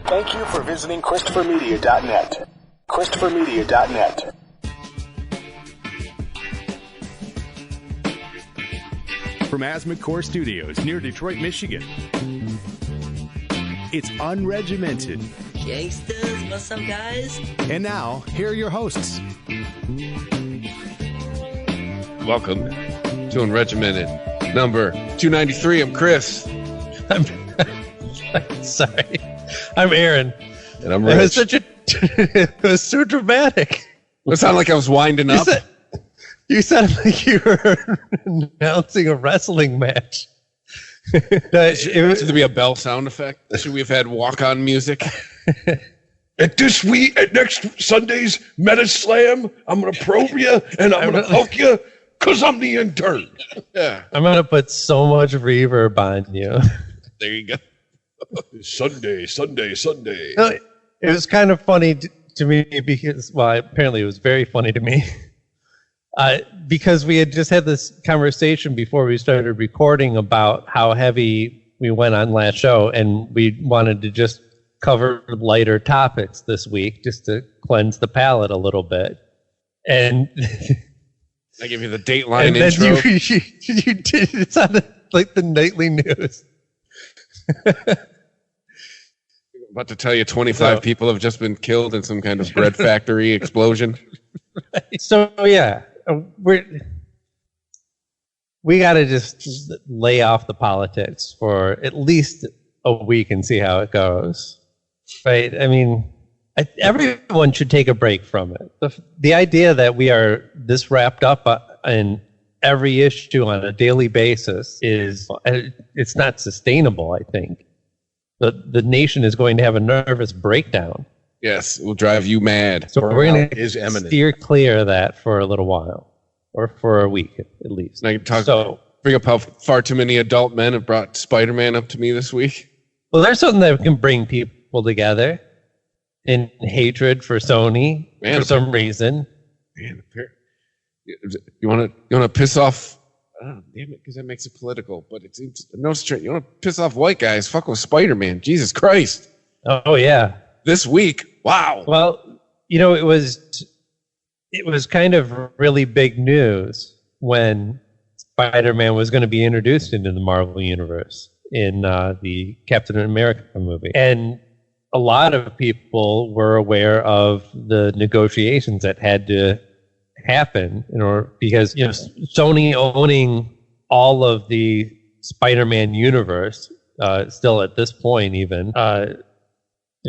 Thank you for visiting ChristopherMedia.net. ChristopherMedia.net. From Asthmacore Studios near Detroit, Michigan, it's Unregimented. Gangsters, what's up, guys? And now, here are your hosts. Welcome to Unregimented number 293. I'm Chris. Sorry. I'm Aaron. And I'm Rich. It was so dramatic. It sounded like I was winding up. You sounded like you were announcing a wrestling match. Should there be a bell sound effect? Should we have had walk-on music? At next Sunday's Meta Slam, I'm going to probe you and I'm going to poke you because I'm the intern. Yeah. I'm going to put so much reverb on you. There you go. Sunday. No, it was kind of funny to me because, well, apparently it was very funny to me. Because we had just had this conversation before we started recording about how heavy we went on last show, and we wanted to just cover lighter topics this week just to cleanse the palate a little bit. And I give you the Dateline and intro. then you did it sounded like the nightly news. About to tell you 25 people have just been killed in some kind of bread factory explosion. Right. So yeah, we got to just lay off the politics for at least a week and see how it goes. Right? I mean, everyone should take a break from it. The idea that we are this wrapped up in every issue on a daily basis it's not sustainable, I think. The nation is going to have a nervous breakdown. Yes, it will drive you mad. So we're going to imminent. steer clear of that for a little while, or for a week at least. And I can bring up how far too many adult men have brought Spider-Man up to me this week. Well, there's something that can bring people together in hatred for Sony for some reason. Man, you want to piss off? Oh, damn it, because that makes it political. But it's no straight. You want to piss off white guys? Fuck with Spider-Man. Jesus Christ! Oh yeah. This week, wow. Well, it was kind of really big news when Spider-Man was going to be introduced into the Marvel Universe in the Captain America movie. And a lot of people were aware of the negotiations that had to happen because Sony owning all of the Spider-Man universe still at this point even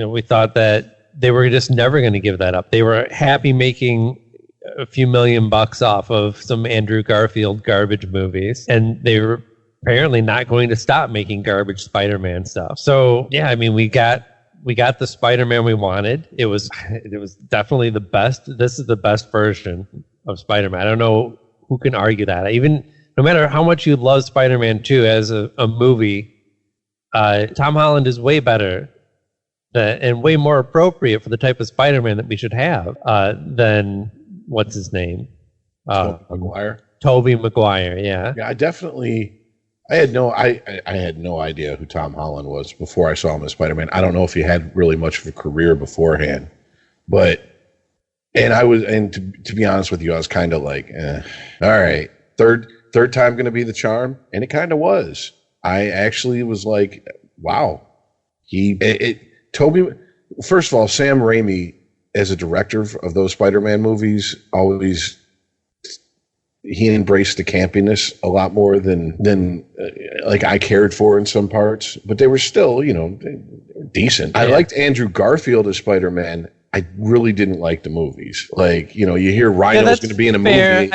we thought that they were just never going to give that up. They were happy making a few $million off of some Andrew Garfield garbage movies, and they were apparently not going to stop making garbage Spider-Man stuff. So yeah, I mean, we got the Spider-Man we wanted. It was definitely the best. This is the best version of Spider-Man. I don't know who can argue that. Even no matter how much you love Spider-Man 2 as a movie, Tom Holland is way better and way more appropriate for the type of Spider-Man that we should have than what's his name? Tobey Maguire. Yeah. Yeah, I had no idea who Tom Holland was before I saw him as Spider-Man. I don't know if he had really much of a career beforehand, to be honest with you, I was kind of like, all right, third time going to be the charm, and it kind of was. I actually was like, wow, Toby. First of all, Sam Raimi as a director of those Spider-Man movies he embraced the campiness a lot more than I cared for in some parts, but they were still, decent. Yeah. I liked Andrew Garfield as Spider-Man. I really didn't like the movies. You hear Rhino's going to be in a movie,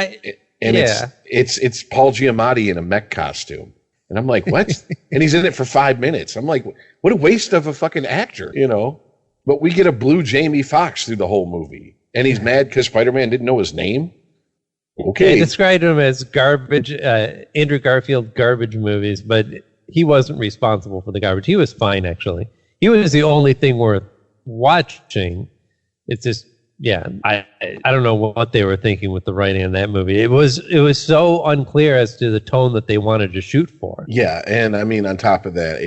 it's Paul Giamatti in a mech costume. And I'm like, what? And he's in it for 5 minutes. I'm like, what a waste of a fucking actor, But we get a blue Jamie Foxx through the whole movie. And he's mad because Spider-Man didn't know his name? Okay. They described him as garbage, Andrew Garfield garbage movies, but he wasn't responsible for the garbage. He was fine, actually. He was the only thing worth watching. It's just, I don't know what they were thinking with the writing in that movie. It was so unclear as to the tone that they wanted to shoot for. Yeah, and I mean, on top of that,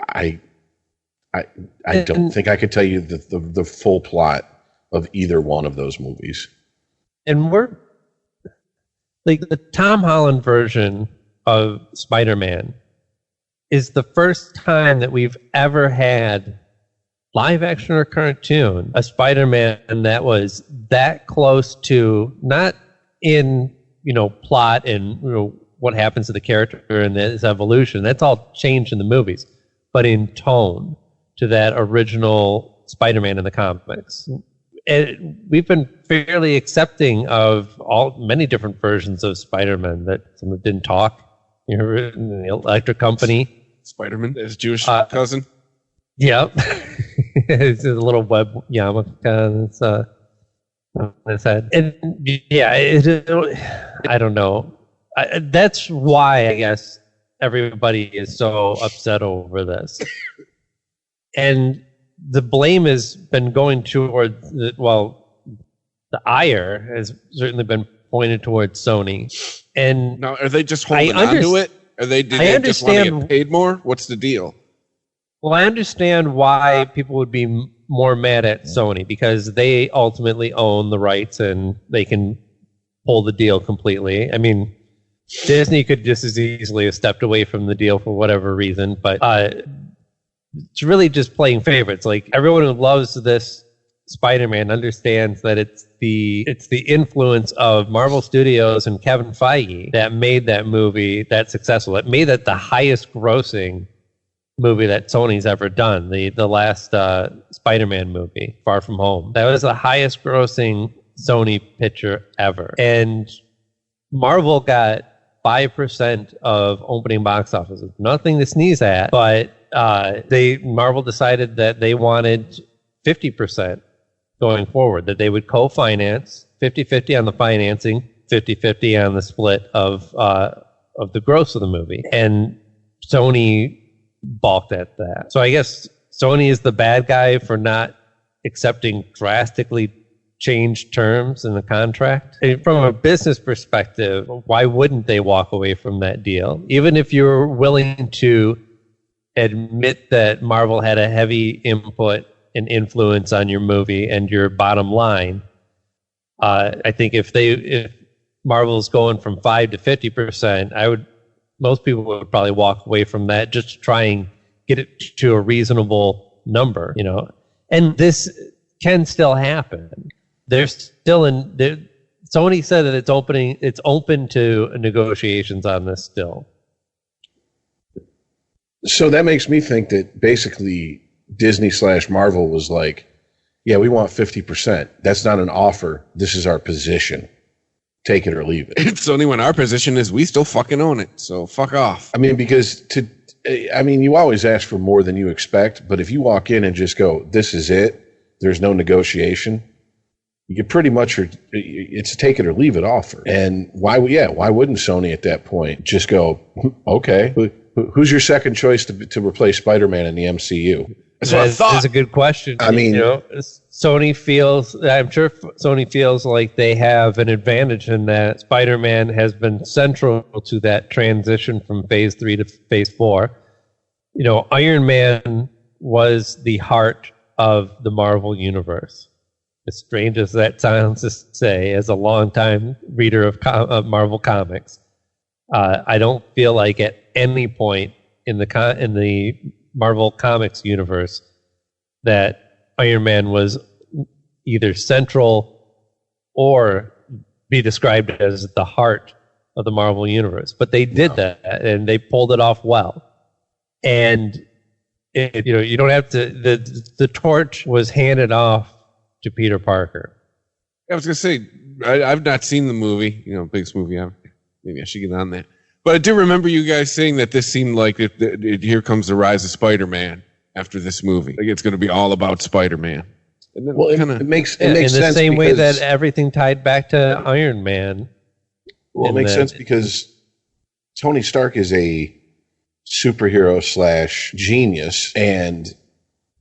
I I don't think I could tell you the full plot of either one of those movies. And we're like the Tom Holland version of Spider-Man is the first time that we've ever had live action or cartoon a Spider-Man that was that close to, not in plot and what happens to the character and his evolution. That's all changed in the movies, but in tone to that original Spider-Man in the comics. And we've been fairly accepting of many different versions of Spider-Man, that some of them didn't talk. In the Electric Company. Spider-Man, his Jewish cousin. Yep. It's a little web yarmulke on his head. And yeah, I don't know. That's why I guess everybody is so upset over this. And the blame has been going towards, the ire has certainly been pointed towards Sony. And now, are they just holding on to it? Did they just want to get paid more? What's the deal? Well, I understand why people would be more mad at Sony, because they ultimately own the rights and they can pull the deal completely. I mean, Disney could just as easily have stepped away from the deal for whatever reason, but it's really just playing favorites. Like, everyone who loves this Spider-Man understands that it's the influence of Marvel Studios and Kevin Feige that made that movie that successful. It made that the highest grossing movie that Sony's ever done. The last Spider-Man movie, Far From Home. That was the highest grossing Sony picture ever. And Marvel got 5% of opening box office. Nothing to sneeze at, but Marvel decided that they wanted 50% going forward, that they would co-finance 50-50 on the financing, 50-50 on the split of the gross of the movie. And Sony balked at that. So I guess Sony is the bad guy for not accepting drastically changed terms in the contract. And from a business perspective, why wouldn't they walk away from that deal? Even if you're willing to admit that Marvel had a heavy input and influence on your movie and your bottom line, I think if Marvel's going from 5 to 50%, most people would probably walk away from that just to try and get it to a reasonable number, And this can still happen. They're still Sony said that it's open to negotiations on this still. So that makes me think that basically Disney/Marvel was like, yeah, we want 50%. That's not an offer. This is our position. Take it or leave it. Sony, when our position is we still fucking own it. So fuck off. I mean, because you always ask for more than you expect, but if you walk in and just go, this is it, there's no negotiation, you pretty much it's a take it or leave it offer. And why wouldn't Sony at that point just go, okay, who's your second choice to replace Spider-Man in the MCU? That's what I thought. That's a good question. I mean, I'm sure Sony feels like they have an advantage in that Spider-Man has been central to that transition from Phase 3 to Phase 4. Iron Man was the heart of the Marvel Universe. As strange as that sounds to say, as a longtime reader of Marvel comics, I don't feel like at any point in the Marvel Comics universe that Iron Man was either central or be described as the heart of the Marvel universe. But they did that, and they pulled it off well. And you don't have to. The torch was handed off to Peter Parker. I was gonna say I've not seen the movie. Biggest movie ever. Maybe I should get on that. But I do remember you guys saying that this seemed like here comes the rise of Spider-Man after this movie. Like it's going to be all about Spider-Man. And then it makes sense in the same way that everything tied back to Iron Man. Well, it makes sense because Tony Stark is a superhero / genius, and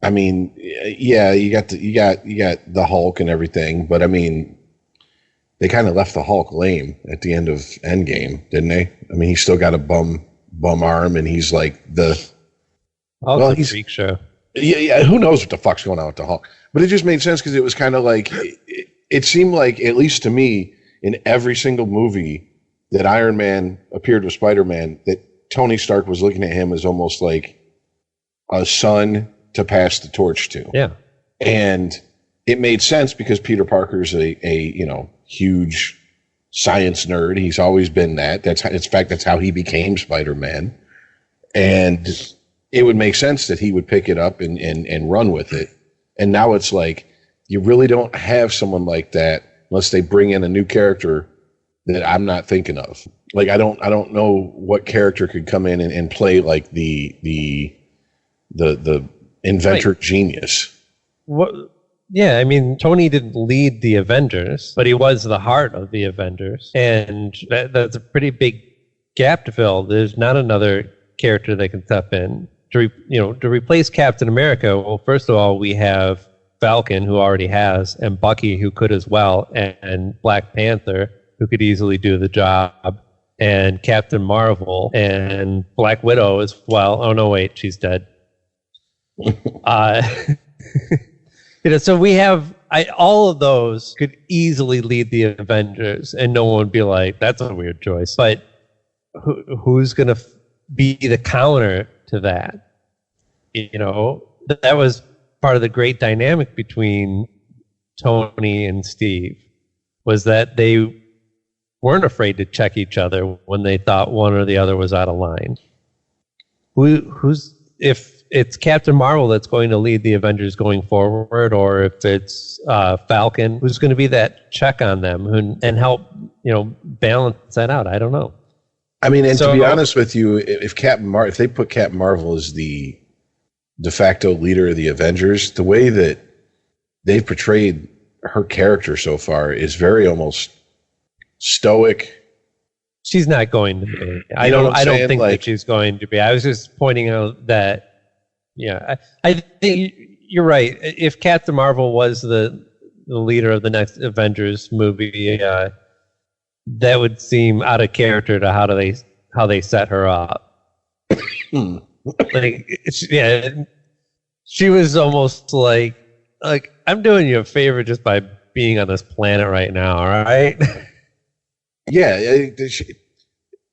I mean, yeah, you got the Hulk and everything, but I mean, they kind of left the Hulk lame at the end of Endgame, didn't they? I mean, he's still got a bum arm, and he's like he's a freak show. Yeah. Who knows what the fuck's going on with the Hulk? But it just made sense because it was kind of like it seemed like, at least to me, in every single movie that Iron Man appeared with Spider-Man, that Tony Stark was looking at him as almost like a son to pass the torch to. Yeah. And it made sense because Peter Parker's a huge science nerd. He's always been that. That's how he became Spider-Man. And it would make sense that he would pick it up and run with it. And now it's like, you really don't have someone like that unless they bring in a new character that I'm not thinking of. Like, I don't know what character could come in and play like the inventor genius. What? Yeah, I mean, Tony didn't lead the Avengers, but he was the heart of the Avengers, and that's a pretty big gap to fill. There's not another character that can step in to replace Captain America. Well, first of all, we have Falcon, who already has, and Bucky, who could as well, and Black Panther, who could easily do the job, and Captain Marvel, and Black Widow as well. Oh no, wait, she's dead. So we have all of those could easily lead the Avengers, and no one would be like, "That's a weird choice." But who's going to be the counter to that? That was part of the great dynamic between Tony and Steve, was that they weren't afraid to check each other when they thought one or the other was out of line. If it's Captain Marvel that's going to lead the Avengers going forward, or if it's Falcon, who's going to be that check on them and help balance that out? I don't know. I mean, and to be honest with you, if they put Captain Marvel as the de facto leader of the Avengers, the way that they've portrayed her character so far is very almost stoic. She's not going to be. I don't think that she's going to be. I was just pointing out that. Yeah, I think you're right. If Captain Marvel was the leader of the next Avengers movie, that would seem out of character to how they set her up. She was almost like I'm doing you a favor just by being on this planet right now. All right. Yeah.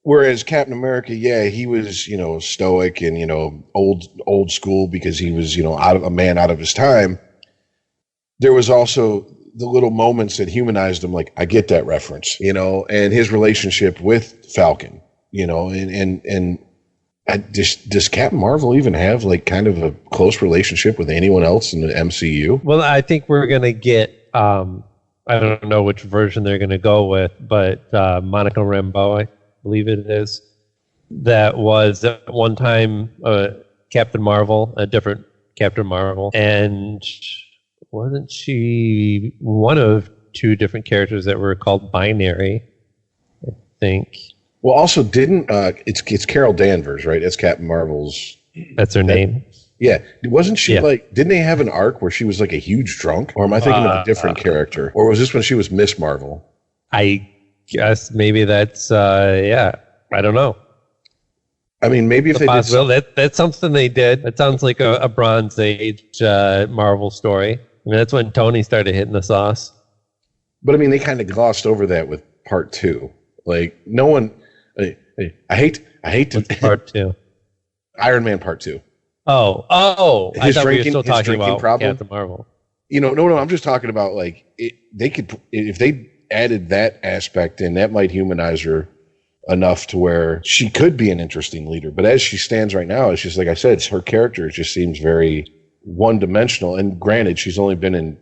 Whereas Captain America, he was, stoic and, old school because he was, a man out of his time. There was also the little moments that humanized him. Like, I get that reference, and his relationship with Falcon, and does Captain Marvel even have like kind of a close relationship with anyone else in the MCU? Well, I think we're going to get, I don't know which version they're going to go with, but Monica Rambeau, I believe it is, that was at one time Captain Marvel, a different Captain Marvel, and wasn't she one of two different characters that were called binary, I think. Well, also didn't it's Carol Danvers, right? That's Captain Marvel's. That's her name. Yeah, wasn't she like? Didn't they have an arc where she was like a huge drunk? Or am I thinking of a different character? Or was this when she was Miss Marvel? I guess maybe that's I don't know. I mean, maybe if they did that's something they did. That sounds like a Bronze Age Marvel story. I mean, that's when Tony started hitting the sauce. But I mean, they kind of glossed over that with Part 2. Like, no one. I hate to Part 2. Iron Man Part 2. Oh! I thought we were still talking about problem. Captain Marvel. No. I'm just talking about like they could, if they added that aspect in, that might humanize her enough to where she could be an interesting leader. But as she stands right now, it's just like I said, her character just seems very one-dimensional. And granted, she's only been in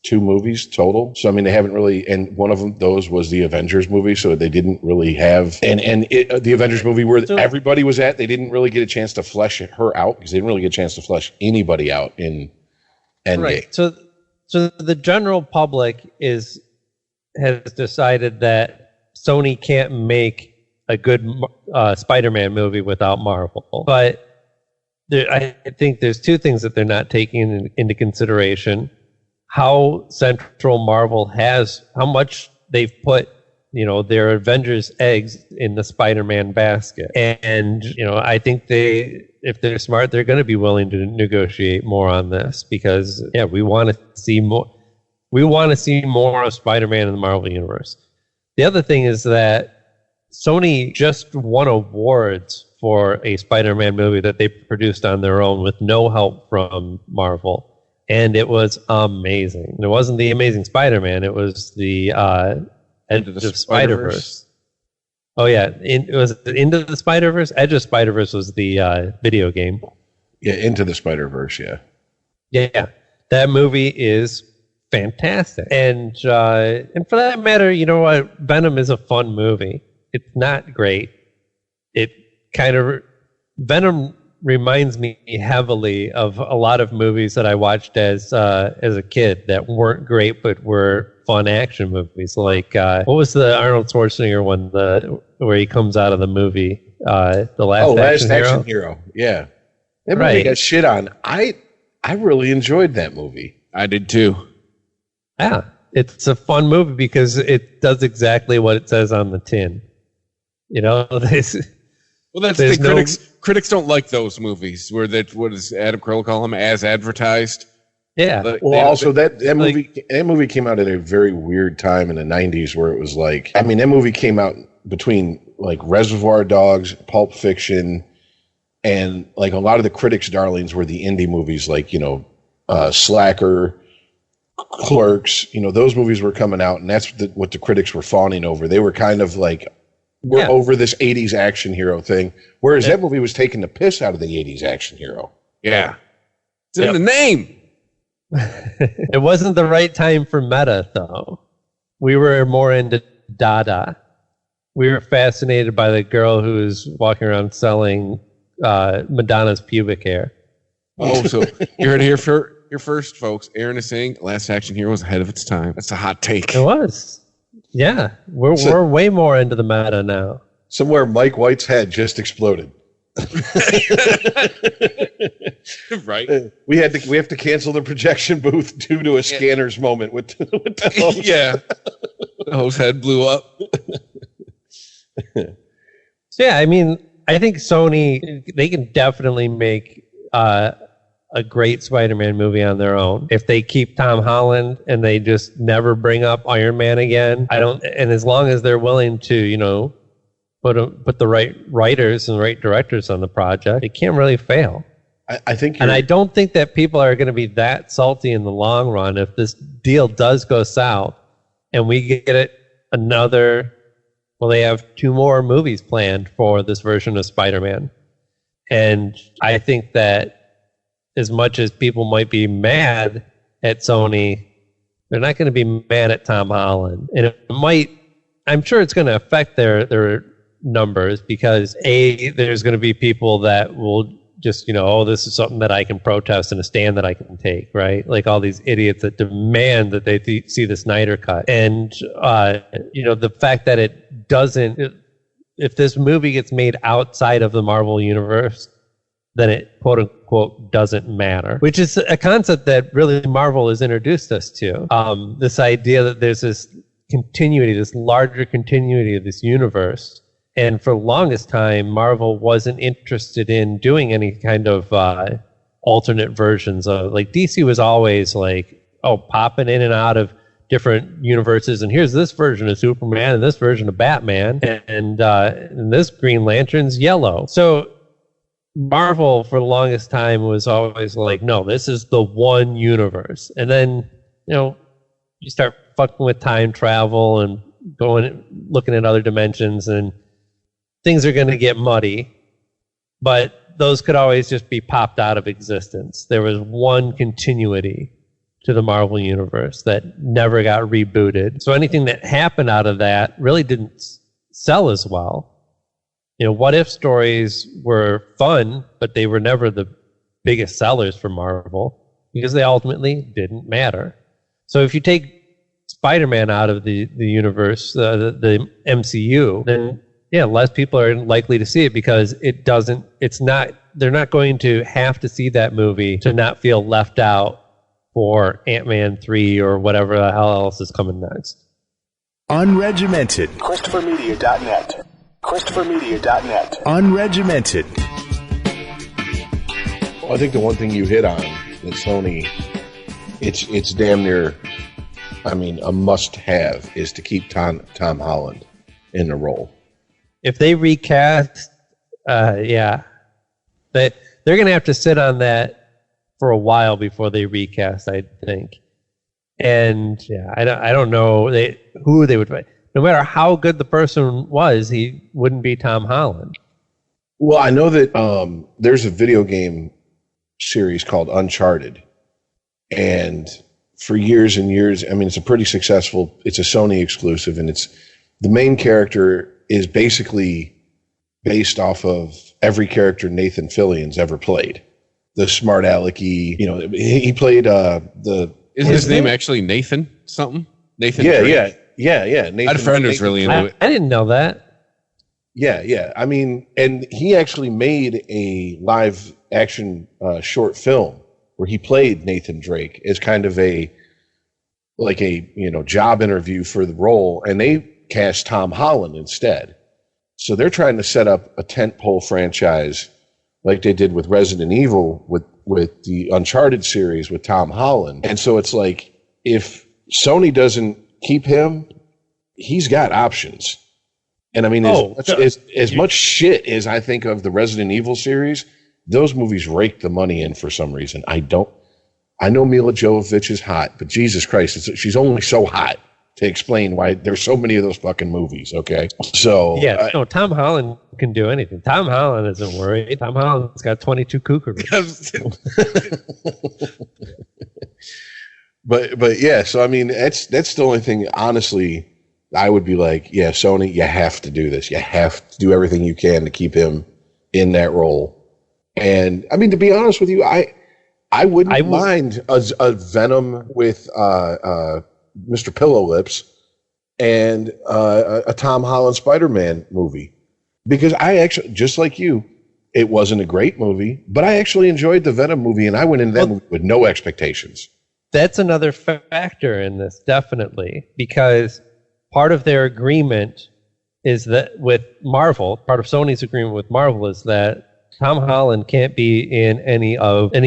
2 movies total. So, I mean, they haven't really, and one of those was the Avengers movie, so they didn't really have, the Avengers movie where everybody was at, they didn't really get a chance to flesh her out because they didn't really get a chance to flesh anybody out in Endgame. Right. So the general public has decided that Sony can't make a good Spider-Man movie without Marvel. But I think there's 2 things that they're not taking into consideration. How central Marvel has, how much they've put, their Avengers eggs in the Spider-Man basket. And, I think they if they're smart, they're going to be willing to negotiate more on this because, yeah, we want to see more. We want to see more of Spider-Man in the Marvel Universe. The other thing is that Sony just won awards for a Spider-Man movie that they produced on their own with no help from Marvel. And it was amazing. And it wasn't the Amazing Spider-Man. It was the Edge of Spider-Verse. Oh, yeah. It was Into the Spider-Verse. Edge of Spider-Verse was the video game. Yeah, Into the Spider-Verse, yeah. Yeah. That movie is fantastic. And for that matter, you know what? Venom is a fun movie. It's not great. It kind of... Venom reminds me heavily of a lot of movies that I watched as a kid that weren't great but were fun action movies. Like what was the Arnold Schwarzenegger one? Where he comes out of the movie, the Last Action Hero. Yeah, that movie got shit on. I really enjoyed that movie. I did too. Yeah, it's a fun movie because it does exactly what it says on the tin. You know, well, that's the thing. Critics don't like those movies where what does Adam Carolla call them? As advertised. Yeah. Well, also that movie came out at a very weird time in the 90s where it was like, I mean, that movie came out between like Reservoir Dogs, Pulp Fiction, and like a lot of the critics' darlings were the indie movies like, you know, Slacker, Clerks, you know, those movies were coming out, and that's what the critics were fawning over. They were kind of like, we're over this 80s action hero thing, whereas that movie was taking the piss out of the 80s action hero. Yeah. It's in the name. It wasn't the right time for meta, though. We were more into Dada. We were fascinated by the girl who was walking around selling Madonna's pubic hair. Oh, so you heard it here first, folks. Aaron is saying Last Action Hero was ahead of its time. That's a hot take. It was. Yeah, we're way more into the meta now. Somewhere Mike White's head just exploded. Right. We have to cancel the projection booth due to a scanner's moment with the hose. Yeah. The hose head blew up. So yeah, I mean, I think Sony, they can definitely make a great Spider-Man movie on their own. If they keep Tom Holland and they just never bring up Iron Man again, and as long as they're willing to, you know, put the right writers and the right directors on the project, it can't really fail. I think, and I don't think that people are going to be that salty in the long run if this deal does go south and we get it another. Well, they have 2 more movies planned for this version of Spider-Man, and I think that as much as people might be mad at Sony, they're not going to be mad at Tom Holland, and it might. I'm sure it's going to affect their numbers because there's going to be people that will just, you know, oh, this is something that I can protest and a stand that I can take, right? Like all these idiots that demand that they see the Snyder Cut. And, you know, the fact that it doesn't, if this movie gets made outside of the Marvel Universe, then it, quote unquote, doesn't matter, which is a concept that really Marvel has introduced us to. This idea that there's this continuity, this larger continuity of this universe. And for the longest time, Marvel wasn't interested in doing any kind of alternate versions of, like, DC was always like, oh, popping in and out of different universes, and here's this version of Superman and this version of Batman, and this Green Lantern's yellow. So Marvel for the longest time was always like, no, this is the one universe. And then, you know, you start fucking with time travel and looking at other dimensions, and things are going to get muddy, but those could always just be popped out of existence. There was one continuity to the Marvel Universe that never got rebooted. So anything that happened out of that really didn't sell as well. You know, what if stories were fun, but they were never the biggest sellers for Marvel because they ultimately didn't matter. So if you take Spider-Man out of the universe, the MCU, then yeah, less people are likely to see it because they're not going to have to see that movie to not feel left out for Ant-Man 3 or whatever the hell else is coming next. Unregimented. ChristopherMedia.net. ChristopherMedia.net. Unregimented. I think the one thing you hit on that Sony, it's damn near, I mean, a must-have is to keep Tom Holland in the role. If they recast, they're going to have to sit on that for a while before they recast, I think. And I don't know who they would find. No matter how good the person was, he wouldn't be Tom Holland. Well, I know that there's a video game series called Uncharted, and for years and years, I mean, it's a pretty successful. It's a Sony exclusive, and it's the main character is basically based off of every character Nathan Fillion's ever played. The smart alecky, he played the. Isn't his name actually Nathan something? Nathan. Yeah, Drake? yeah. Nathan, I had a friend who's really into it. I didn't know that. Yeah. I mean, and he actually made a live action short film where he played Nathan Drake as kind of a job interview for the role, and they cast Tom Holland instead. So they're trying to set up a tentpole franchise like they did with Resident Evil with the Uncharted series with Tom Holland. And so it's like, if Sony doesn't keep him, he's got options. And I mean, as much shit as I think of the Resident Evil series, those movies rake the money in for some reason. I know Mila Jovovich is hot, but Jesus Christ, she's only so hot to explain why there's so many of those fucking movies, okay? So Tom Holland can do anything. Tom Holland isn't worried. Tom Holland's got 22 cougars. But yeah, so I mean, that's the only thing, honestly, I would be like, yeah, Sony, you have to do this. You have to do everything you can to keep him in that role. And I mean, to be honest with you, I wouldn't mind a Venom with Mr. Pillow Lips and a Tom Holland Spider-Man movie, because I actually, just like you, it wasn't a great movie, but I actually enjoyed the Venom movie, and I went into that movie with no expectations. That's another factor in this, definitely, because part of their agreement is that with Marvel, part of Sony's agreement with Marvel is that Tom Holland can't be in any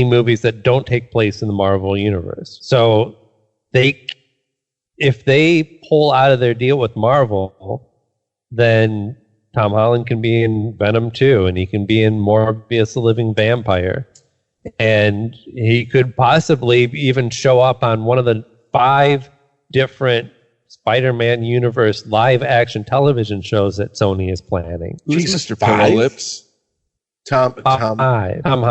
movies that don't take place in the Marvel universe. So if they pull out of their deal with Marvel, then Tom Holland can be in Venom 2, and he can be in Morbius the Living Vampire. And he could possibly even show up on one of the 5 different Spider-Man universe live-action television shows that Sony is planning. Who's Mr. Pillow Lips? Tom Holland. Tom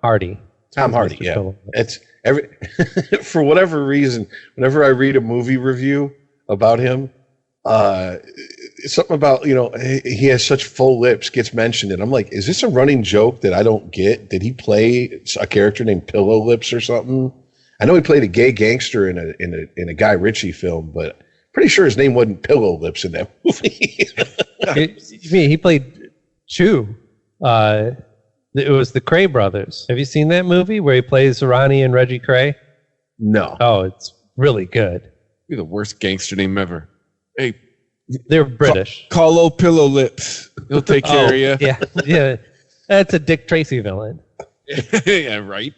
Hardy. Tom Hardy, yeah. It's for whatever reason, whenever I read a movie review about him, something about, he has such full lips gets mentioned, and I'm like, is this a running joke that I don't get? Did he play a character named Pillow Lips or something? I know he played a gay gangster in a Guy Ritchie film, but pretty sure his name wasn't Pillow Lips in that movie. He played Chew. It was the Cray brothers. Have you seen that movie where he plays Ronnie and Reggie Cray? No. Oh, it's really good. You're the worst gangster name ever. Hey, they're British. Call old Pillow Lips. He'll take care of you. Yeah. That's a Dick Tracy villain. Yeah, right.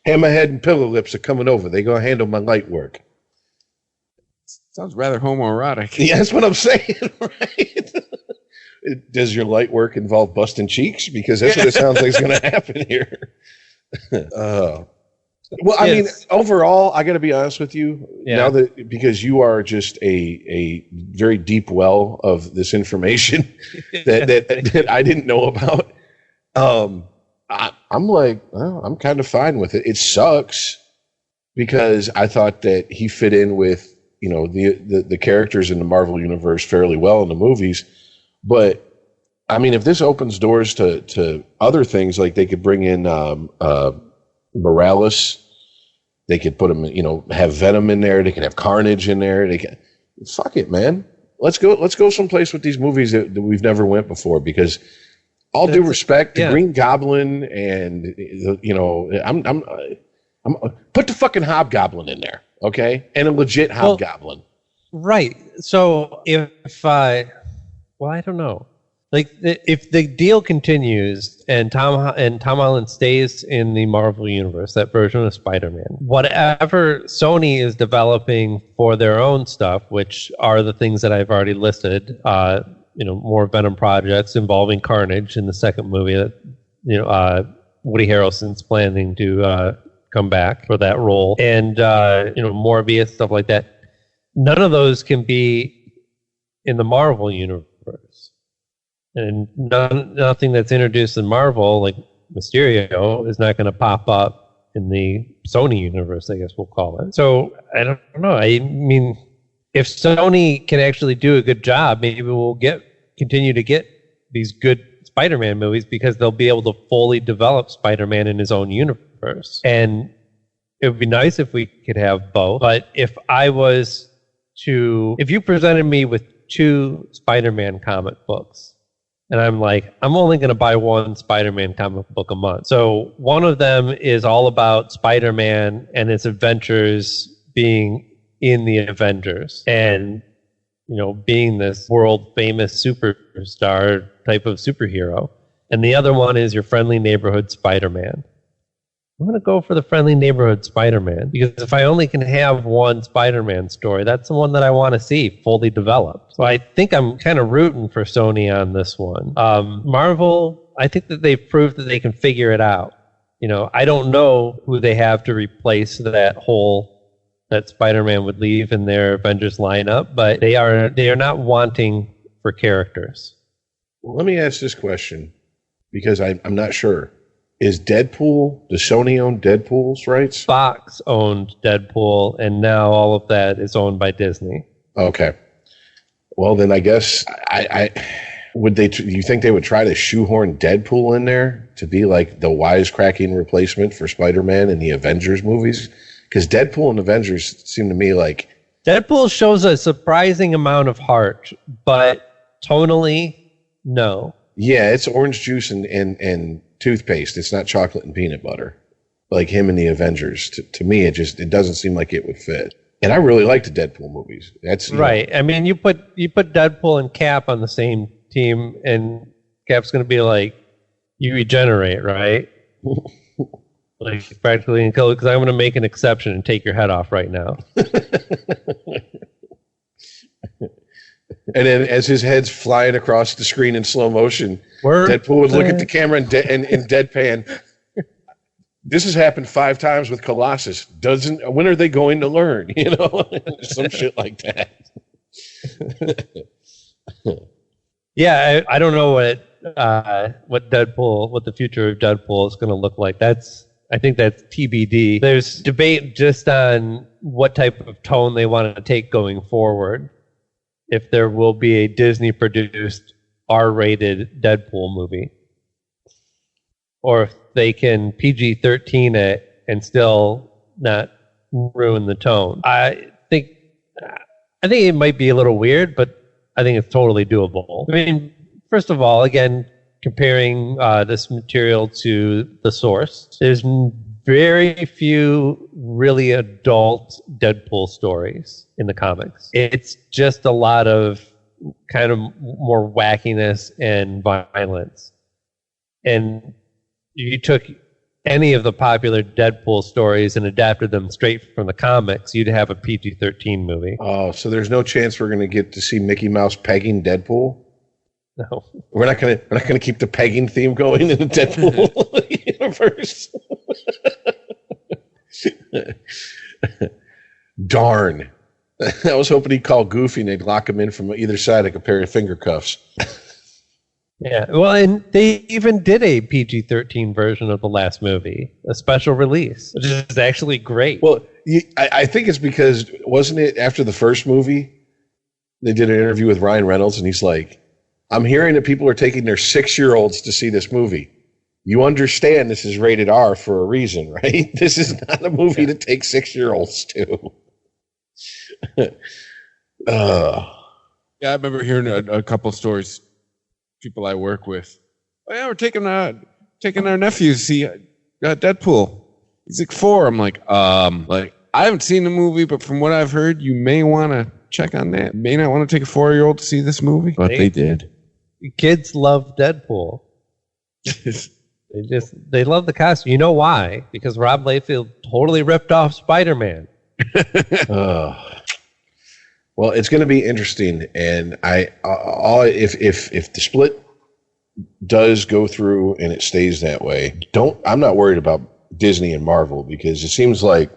Hammerhead and Pillow Lips are coming over. They're going to handle my light work. Sounds rather homoerotic. Yeah, that's what I'm saying, right? Does your light work involve busting cheeks? Because that's what it sounds like is going to happen here. Well, I mean, overall, I got to be honest with you. Yeah. Now that, because you are just a very deep well of this information that I didn't know about. I'm like, well, I'm kind of fine with it. It sucks because I thought that he fit in with, the characters in the Marvel universe fairly well in the movies. But I mean, if this opens doors to other things, like they could bring in Morales, they could put him, have Venom in there, they could have Carnage in there. Fuck it, man. Let's go someplace with these movies that we've never went before, because all due respect to Green Goblin and I'm put the fucking Hobgoblin in there, okay? And a legit Hobgoblin. Right. So if I don't know. if the deal continues and Tom Holland stays in the Marvel universe, that version of Spider-Man, whatever Sony is developing for their own stuff, which are the things that I've already listed, more Venom projects involving Carnage in the second movie that Woody Harrelson's planning to come back for that role, and Morbius, stuff like that. None of those can be in the Marvel universe. And nothing that's introduced in Marvel, like Mysterio, is not going to pop up in the Sony universe, I guess we'll call it. So, I don't know. I mean, if Sony can actually do a good job, maybe we'll continue to get these good Spider-Man movies because they'll be able to fully develop Spider-Man in his own universe. And it would be nice if we could have both. But if you presented me with 2 Spider-Man comic books, and I'm like, I'm only going to buy one Spider-Man comic book a month. So one of them is all about Spider-Man and its adventures being in the Avengers and, being this world-famous superstar type of superhero. And the other one is your friendly neighborhood Spider-Man. I'm going to go for the friendly neighborhood Spider-Man because if I only can have one Spider-Man story, that's the one that I want to see fully developed. So I think I'm kind of rooting for Sony on this one. Marvel, I think that they've proved that they can figure it out. I don't know who they have to replace that hole that Spider-Man would leave in their Avengers lineup, but they are not wanting for characters. Well, let me ask this question because I'm not sure. Does Sony own Deadpool's rights? Fox owned Deadpool, and now all of that is owned by Disney. Okay. Well, then I guess do you think they would try to shoehorn Deadpool in there to be like the wisecracking replacement for Spider-Man in the Avengers movies? Because Deadpool and Avengers seem to me like... Deadpool shows a surprising amount of heart, but tonally, no. Yeah, it's orange juice and toothpaste. It's not chocolate and peanut butter like him in the Avengers. To me, it doesn't seem like it would fit. And I really like the Deadpool movies. That's right. I mean, you put Deadpool and Cap on the same team, and Cap's going to be like, you regenerate, right? Like practically until because I'm going to make an exception and take your head off right now. And then as his head's flying across the screen in slow motion, Deadpool would look at the camera and deadpan. This has happened 5 times with Colossus. When are they going to learn? Some shit like that. Yeah, I don't know what the future of Deadpool is going to look like. I think that's TBD. There's debate just on what type of tone they want to take going forward. If there will be a Disney-produced R-rated Deadpool movie, or if they can PG-13 it and still not ruin the tone. I think it might be a little weird, but I think it's totally doable. I mean, first of all, again, comparing this material to the source, there's very few really adult Deadpool stories in the comics. It's just a lot of kind of more wackiness and violence. And you took any of the popular Deadpool stories and adapted them straight from the comics, you'd have a PG-13 movie. Oh, so there's no chance we're going to get to see Mickey Mouse pegging Deadpool? No. We're not gonna keep the pegging theme going in the Deadpool universe. Darn. I was hoping he'd call Goofy and they'd lock him in from either side like a pair of finger cuffs. Yeah, well, and they even did a PG-13 version of the last movie, a special release, which is actually great. Well, I think it's because, wasn't it after the first movie, they did an interview with Ryan Reynolds, and he's like, I'm hearing that people are taking their 6-year-olds to see this movie. You understand this is rated R for a reason, right? This is not a movie to take 6-year-olds to. Yeah, I remember hearing a couple stories. People I work with. Oh yeah, we're taking our nephew to see Deadpool. He's like 4. I'm like I haven't seen the movie, but from what I've heard, you may want to check on that. May not want to take a 4-year-old to see this movie, but they did. Kids love Deadpool. They love the costume. You know why? Because Rob Liefeld totally ripped off Spider-Man. Well, it's going to be interesting, and if the split does go through and it stays that way, I'm not worried about Disney and Marvel, because it seems like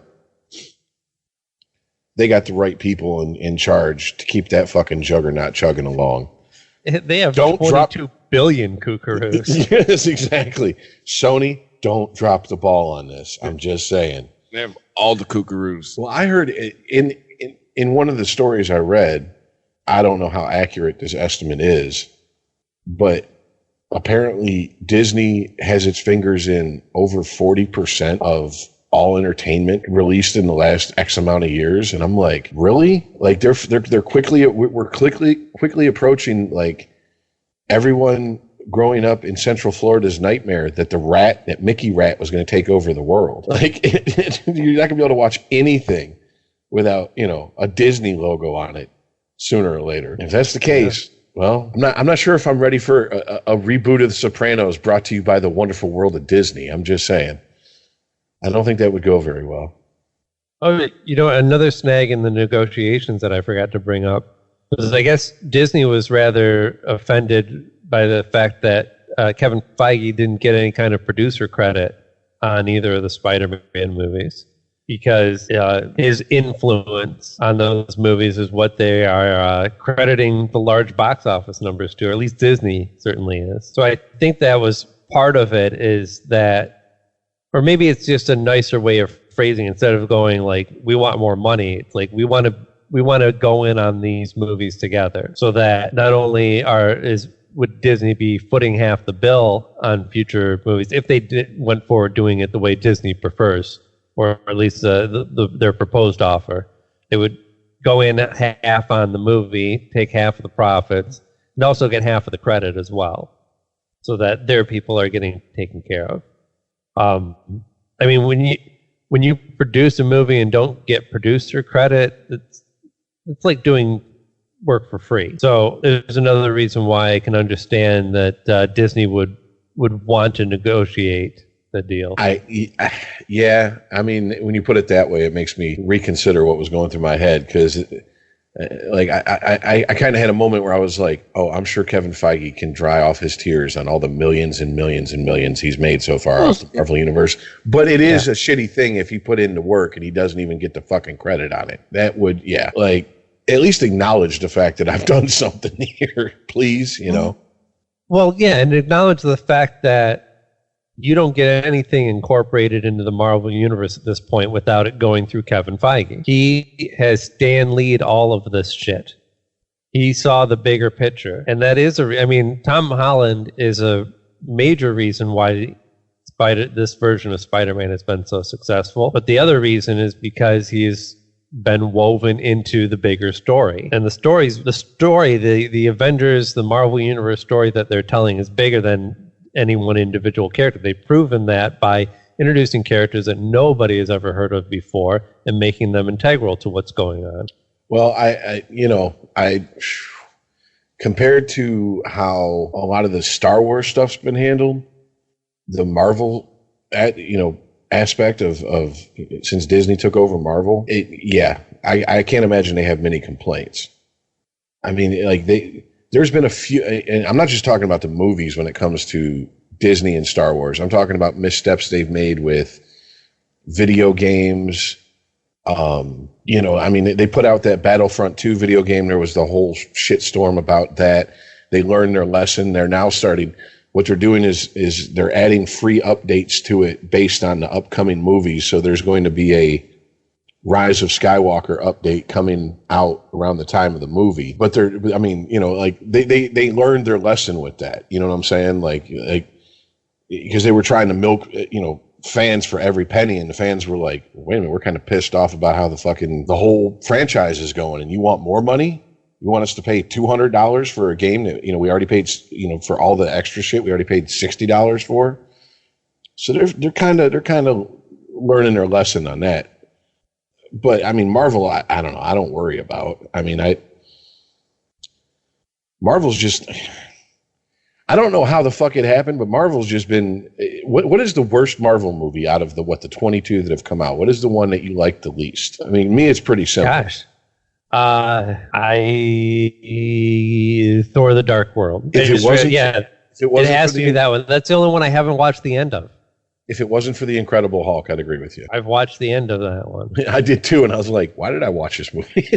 they got the right people in charge to keep that fucking juggernaut chugging along. They have 22 billion kookaroos. Yes, exactly. Sony, don't drop the ball on this. I'm just saying. They have all the kookaroos. Well, I heard in one of the stories I read, I don't know how accurate this estimate is, but apparently Disney has its fingers in over 40% of all entertainment released in the last X amount of years. And I'm like, really? Like we're quickly approaching like everyone growing up in Central Florida's nightmare that Mickey Rat was going to take over the world. Like you're not going to be able to watch anything without, a Disney logo on it sooner or later. If that's the case, well, I'm not sure if I'm ready for a reboot of The Sopranos brought to you by the wonderful world of Disney. I'm just saying. I don't think that would go very well. Oh, another snag in the negotiations that I forgot to bring up was, I guess Disney was rather offended by the fact that Kevin Feige didn't get any kind of producer credit on either of the Spider-Man movies, because his influence on those movies is what they are crediting the large box office numbers to, or at least Disney certainly is. So I think that was part of it, is that, or maybe it's just a nicer way of phrasing, instead of going like, we want more money, it's like, we want to go in on these movies together, so that not only would Disney be footing half the bill on future movies if they went forward doing it the way Disney prefers, or at least their proposed offer. They would go in half on the movie, take half of the profits, and also get half of the credit as well, so that their people are getting taken care of. I mean, when you produce a movie and don't get producer credit, it's like doing work for free. So there's another reason why I can understand that Disney would want to negotiate the deal. Yeah. I mean, when you put it that way, it makes me reconsider what was going through my head, because I kind of had a moment where I was like, oh, I'm sure Kevin Feige can dry off his tears on all the millions and millions and millions he's made so far off the Marvel Universe. But it is a shitty thing if he put in the work and he doesn't even get the fucking credit on it. That would, at least acknowledge the fact that I've done something here, please, Well, yeah, and acknowledge the fact that you don't get anything incorporated into the Marvel Universe at this point without it going through Kevin Feige. He has Stan Lee'd all of this shit. He saw the bigger picture. And that is Tom Holland is a major reason why this version of Spider-Man has been so successful. But the other reason is because he's been woven into the bigger story. And the Avengers, the Marvel Universe story that they're telling is bigger than any one individual character. They've proven that by introducing characters that nobody has ever heard of before and making them integral to what's going on. Well, I compared to how a lot of the Star Wars stuff's been handled, the Marvel, aspect of since Disney took over Marvel, I can't imagine they have many complaints. I mean, there's been a few, and I'm not just talking about the movies when it comes to Disney and Star Wars. I'm talking about missteps they've made with video games. They put out that Battlefront 2 video game. There was the whole shitstorm about that. They learned their lesson. They're now what they're doing is they're adding free updates to it based on the upcoming movies. So there's going to be a Rise of Skywalker update coming out around the time of the movie. But they learned their lesson with that. You know what I'm saying? Like because they were trying to milk, fans for every penny, and the fans were like, wait a minute, we're kind of pissed off about how the whole franchise is going, and you want more money? You want us to pay $200 for a game that, we already paid, for all the extra shit we already paid $60 for? So they're kind of learning their lesson on that. But Marvel, I don't know. I don't worry about. Marvel's just, I don't know how the fuck it happened, but Marvel's just been. What is the worst Marvel movie out of the 22 that have come out? What is the one that you like the least? I mean, me, it's pretty simple. Gosh. Thor: The Dark World. If it wasn't, it has to be that one. That's the only one I haven't watched the end of. If it wasn't for the Incredible Hulk, I'd agree with you. I've watched the end of that one. I did too, and I was like, why did I watch this movie?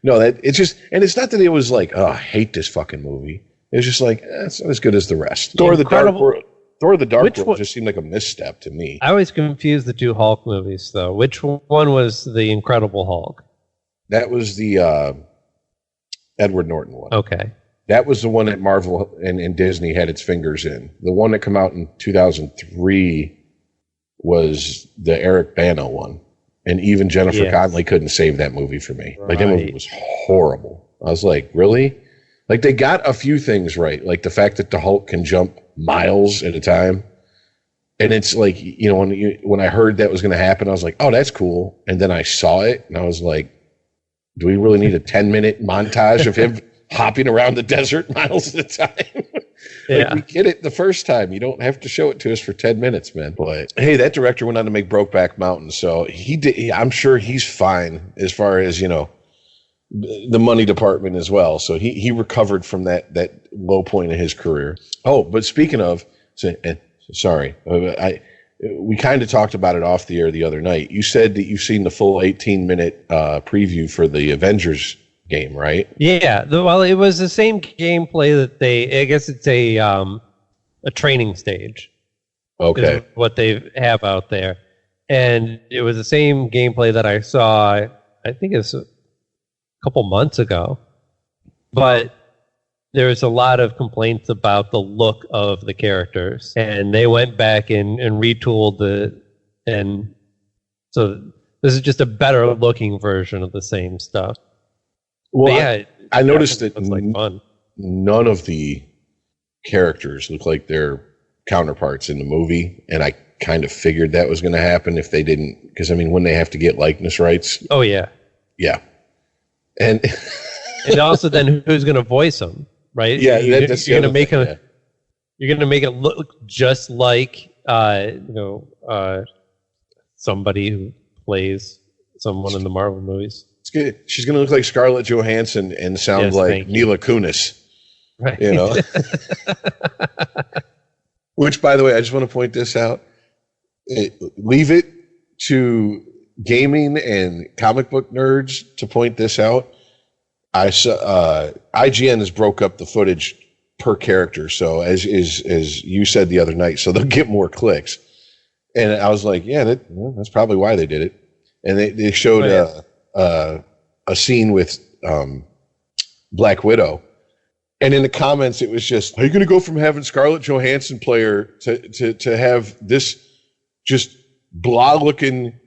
No, it's just, and it's not that it was like, oh, I hate this fucking movie. It was just like, it's not as good as the rest. Thor: The Dark World just seemed like a misstep to me. I always confuse the two Hulk movies, though. Which one was the Incredible Hulk? That was the Edward Norton one. Okay. That was the one that Marvel and Disney had its fingers in. The one that came out in 2003 was the Eric Bana one. And even Jennifer Connelly couldn't save that movie for me. Right. Like, that movie was horrible. I was like, really? Like, they got a few things right. Like the fact that the Hulk can jump miles at a time. And it's like, when I heard that was going to happen, I was like, oh, that's cool. And then I saw it, and I was like, do we really need a 10-minute montage of him hopping around the desert miles at a time? Like, we get it the first time. You don't have to show it to us for 10 minutes, man. But hey, that director went on to make Brokeback Mountain, so he did. I'm sure he's fine as far as the money department as well. So he recovered from that low point in his career. Oh, but speaking of, sorry, we kind of talked about it off the air the other night. You said that you've seen the full 18-minute preview for the Avengers game, right? Yeah. Well, it was the same gameplay that I guess it's a training stage. Okay. Is what they have out there. And it was the same gameplay that I saw, I think it's a couple months ago. But there was a lot of complaints about the look of the characters. And they went back and retooled and so this is just a better looking version of the same stuff. Well, yeah, I noticed that none of the characters look like their counterparts in the movie, and I kind of figured that was going to happen if they didn't, because, I mean, when they have to get likeness rights. Oh, yeah. Yeah. And also then who's going to voice them, right? Yeah, you're going to make you're going to make it look just like, somebody who plays someone in the Marvel movies. She's going to look like Scarlett Johansson and sound like Mila Kunis. Right. Which, by the way, I just want to point this out. Leave it to gaming and comic book nerds to point this out. I saw IGN has broke up the footage per character, so as you said the other night, so they'll get more clicks. And I was like, yeah, that's probably why they did it. And they showed a scene with Black Widow, and in the comments it was just, are you going to go from having Scarlett Johansson player to have this just blah looking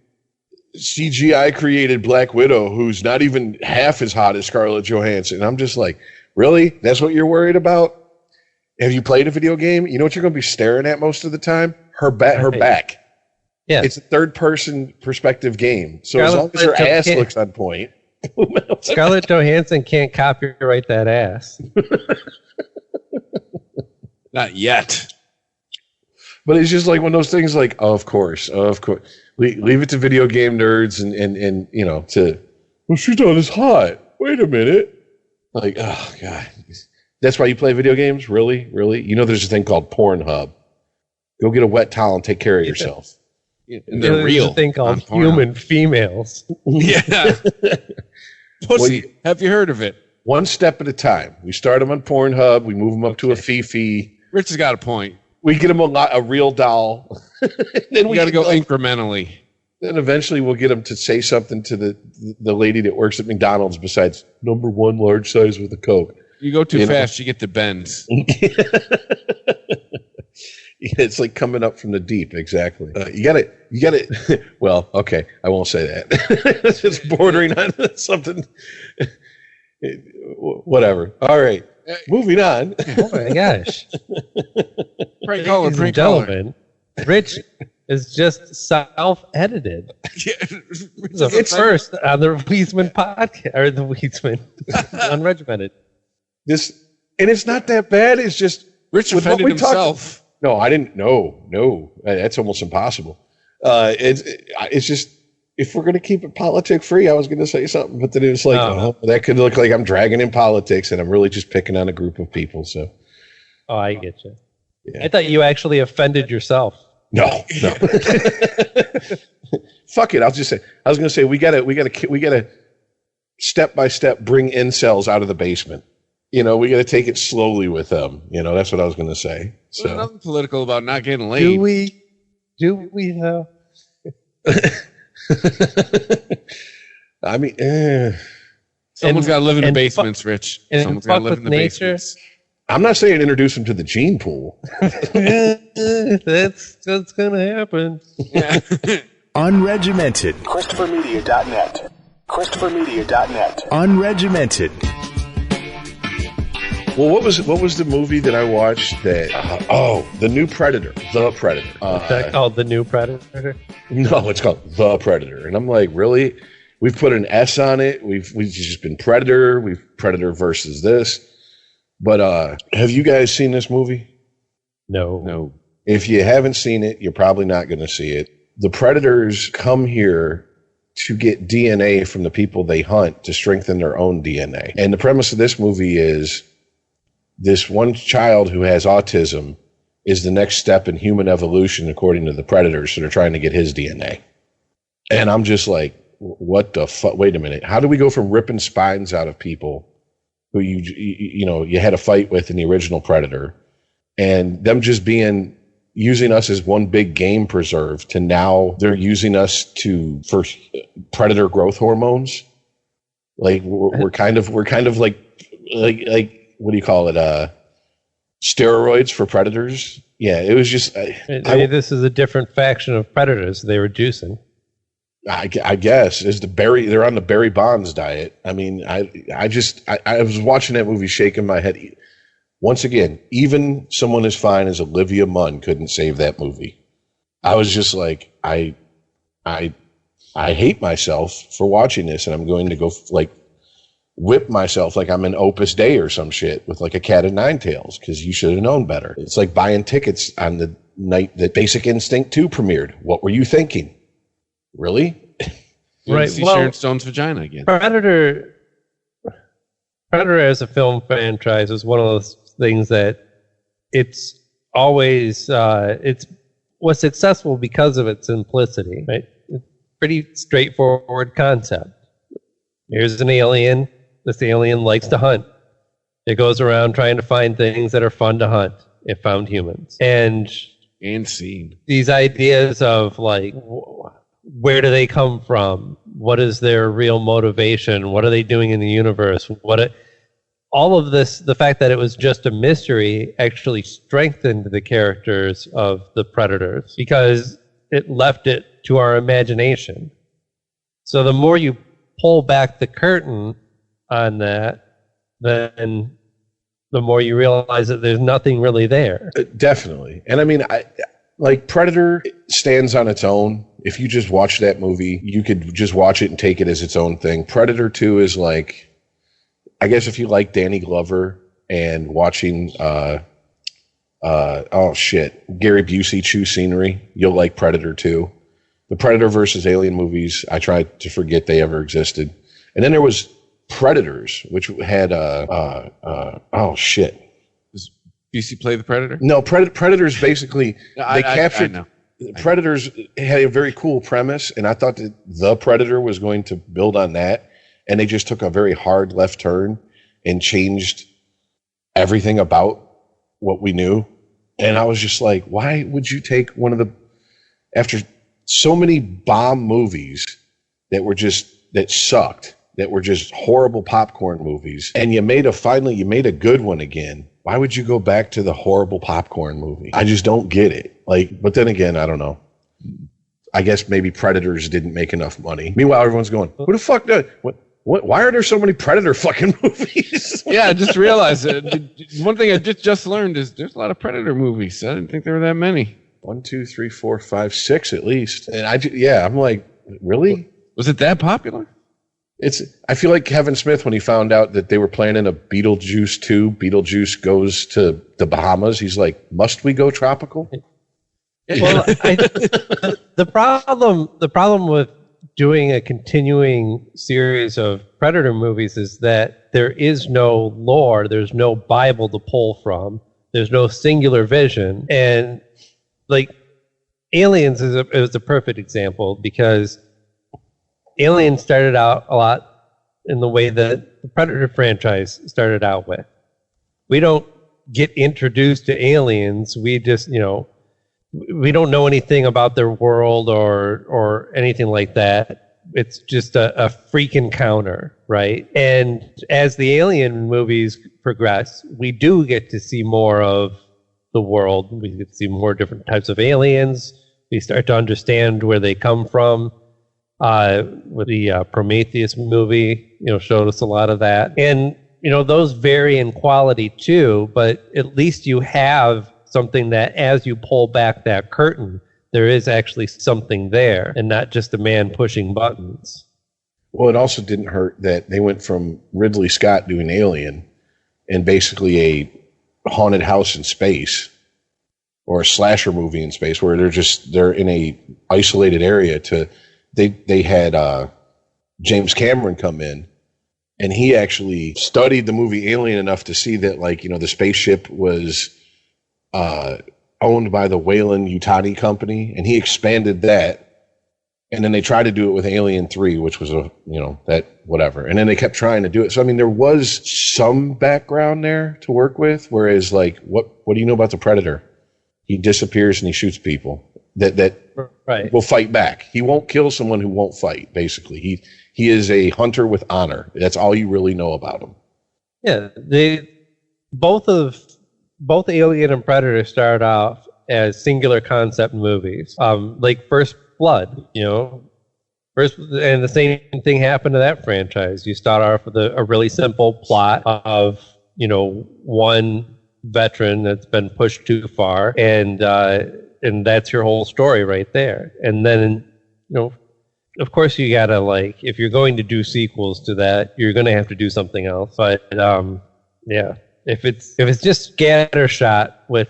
CGI created Black Widow who's not even half as hot as Scarlett Johansson? And I'm just like, really? That's what you're worried about? Have you played a video game? You know what you're going to be staring at most of the time? Her back. Yeah. It's a third-person perspective game. So as long as her ass looks on point. Scarlett Johansson can't copyright that ass. Not yet. But it's just like one of those things like, oh, of course. Leave it to video game nerds and well, she's not as hot. Wait a minute. Like, oh, God. That's why you play video games? Really? Really? There's a thing called Pornhub. Go get a wet towel and take care of yourself. And they're real. There's a thing called human females. Yeah. Pussy. Have you heard of it? One step at a time. We start them on Pornhub. We move them up to a Fifi. Rich has got a point. We get them a real doll. Then we got to go incrementally. Then eventually we'll get them to say something to the lady that works at McDonald's besides number 1 large size with a Coke. You go too fast, you get the bends. It's like coming up from the deep. Exactly. You got it. Well, okay. I won't say that. It's bordering on something. Whatever. All right. Moving on. Oh my gosh. Prank caller, ladies and gentlemen, Rich is just self-edited. It's first on the Weedsman podcast, or the Weedsman Unregimented. This and it's not that bad. It's just Rich with what offended we talked- himself. No, I didn't. No, that's almost impossible. It's just if we're going to keep it politic free, I was going to say something, but then it was like, that could look like I'm dragging in politics, and I'm really just picking on a group of people. So, I get you. Yeah. I thought you actually offended yourself. no. Fuck it. I was going to say we gotta step by step bring incels out of the basement. We got to take it slowly with them. That's what I was going to say. There's So nothing political about not getting laid. Do we though? I mean, Someone's got to live in the and basements, Rich. and Someone's got to fuck live in the with nature. basements. I'm not saying introduce them to the gene pool. That's what's gonna happen. Unregimented. ChristopherMedia.net. ChristopherMedia.net. Unregimented. Well, what was the movie that I watched that? The new Predator, The Predator. Is that called The New Predator? No, it's called The Predator, and I'm like, really? We've put an S on it. We've just been Predator. We've Predator versus this. But have you guys seen this movie? No. If you haven't seen it, you're probably not going to see it. The Predators come here to get DNA from the people they hunt to strengthen their own DNA. And the premise of this movie is this one child who has autism is the next step in human evolution, according to the Predators. So they're trying to get his DNA. And I'm just like, what the fuck? Wait a minute. How do we go from ripping spines out of people who you had a fight with in the original Predator, and them just using us as one big game preserve, to now they're using us for predator growth hormones? Like we're kind of like what do you call it? Steroids for predators? Yeah, it was just. This is a different faction of predators they were juicing. I guess they're on the Barry Bonds diet. I mean, I was watching that movie shaking my head. Once again, even someone as fine as Olivia Munn couldn't save that movie. I was just like, I hate myself for watching this, and I'm going to go whip myself like I'm in Opus Dei or some shit with like a cat of nine tails, because you should have known better. It's like buying tickets on the night that Basic Instinct 2 premiered. What were you thinking? Really? Right. See Sharon Stone's vagina again. Predator as a film franchise is one of those things that it's always it's was successful because of its simplicity. Right? It's pretty straightforward concept. Here's an alien. This alien likes to hunt. It goes around trying to find things that are fun to hunt. It found humans. And seen these ideas of like, where do they come from? What is their real motivation? What are they doing in the universe? All of this, the fact that it was just a mystery actually strengthened the characters of the Predators because it left it to our imagination. So the more you pull back the curtain on that, then the more you realize that there's nothing really there. Definitely. And I mean, Predator stands on its own. If you just watch that movie, you could just watch it and take it as its own thing. Predator 2 is like, I guess if you like Danny Glover and watching, Gary Busey chew scenery, you'll like Predator 2. The Predator versus Alien movies, I tried to forget they ever existed. And then there was Predators, which had, Does Busey play the Predator? No, Predators basically, they captured. I know. Predators had a very cool premise, and I thought that The Predator was going to build on that, and they just took a very hard left turn and changed everything about what we knew. And I was just like, why would you take after so many bomb movies that sucked, that were just horrible popcorn movies, and you made a good one again. Why would you go back to the horrible popcorn movie? I just don't get it. But then again, I don't know. I guess maybe Predators didn't make enough money. Meanwhile, everyone's going, who the fuck does? What? Why are there so many Predator fucking movies? Yeah, I just realized it. One thing I just learned is there's a lot of Predator movies. I didn't think there were that many. 1, 2, 3, 4, 5, 6 at least. And I'm like, really? Was it that popular? I feel like Kevin Smith, when he found out that they were planning a Beetlejuice 2, Beetlejuice goes to the Bahamas, he's like, must we go tropical? Well, the problem with doing a continuing series of Predator movies is that there is no lore, there's no Bible to pull from, there's no singular vision, and like Aliens is a perfect example, because Aliens started out a lot in the way that the Predator franchise started out with. We don't get introduced to aliens, we just, we don't know anything about their world or anything like that. It's just a freak encounter, right? And as the Alien movies progress, we do get to see more of the world. We get to see more different types of aliens. We start to understand where they come from. With the Prometheus movie, showed us a lot of that. And, those vary in quality too, but at least you have something that as you pull back that curtain, there is actually something there and not just a man pushing buttons. Well, it also didn't hurt that they went from Ridley Scott doing Alien and basically a haunted house in space or a slasher movie in space where they're in a isolated area to they had James Cameron come in, and he actually studied the movie Alien enough to see that the spaceship was owned by the Weyland-Yutani company, and he expanded that, and then they tried to do it with Alien 3, which was that whatever, and then they kept trying to do it. So I mean, there was some background there to work with, whereas what do you know about the Predator? He disappears and he shoots people that right. will fight back. He won't kill someone who won't fight, basically. He is a hunter with honor. That's all you really know about him. Yeah, both Alien and Predator started off as singular concept movies, like First Blood. And the same thing happened to that franchise. You start off with a really simple plot of one veteran that's been pushed too far, and that's your whole story right there. And then of course you gotta if you're going to do sequels to that, you're gonna have to do something else. But yeah. If it's just scattershot with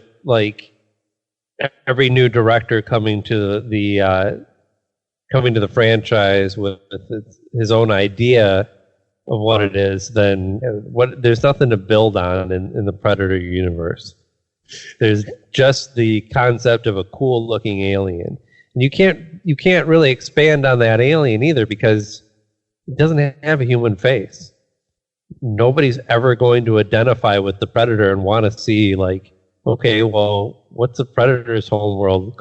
every new director coming to the franchise with his own idea of what it is, then there's nothing to build on in the Predator universe. There's just the concept of a cool looking alien, and you can't really expand on that alien either because it doesn't have a human face. Nobody's ever going to identify with the Predator and want to see okay, well, what's the Predator's home world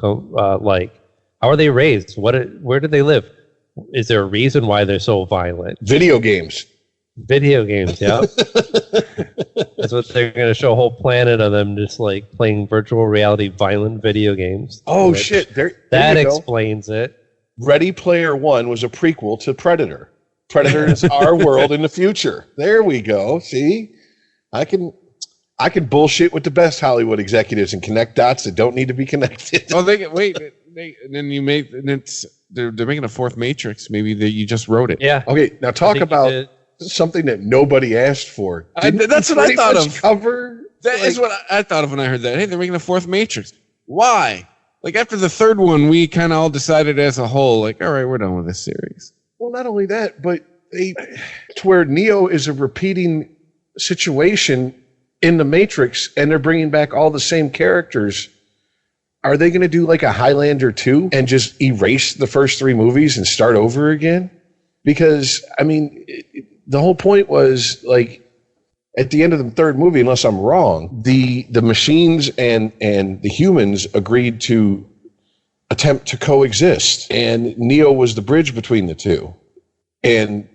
like? How are they raised? Where do they live? Is there a reason why they're so violent? Video games, yeah. That's what they're going to show a whole planet of them just playing virtual reality violent video games. Oh, shit. That explains it. Ready Player One was a prequel to Predator. Predator is our world in the future. There we go. See, I can bullshit with the best Hollywood executives and connect dots that don't need to be connected. Oh, they're making a fourth Matrix. Maybe you just wrote it. Yeah. Okay, now talk about something that nobody asked for. That's what I thought of. Cover. That is what I thought of when I heard that. Hey, they're making a fourth Matrix. Why? After the third one, we kind of all decided as a whole, all right, we're done with this series. Well, not only that, but to where Neo is a repeating situation in the Matrix, and they're bringing back all the same characters. Are they going to do a Highlander 2 and just erase the first three movies and start over again? Because, I mean, the whole point was, at the end of the third movie, unless I'm wrong, the machines and the humans agreed to attempt to coexist, and Neo was the bridge between the two, and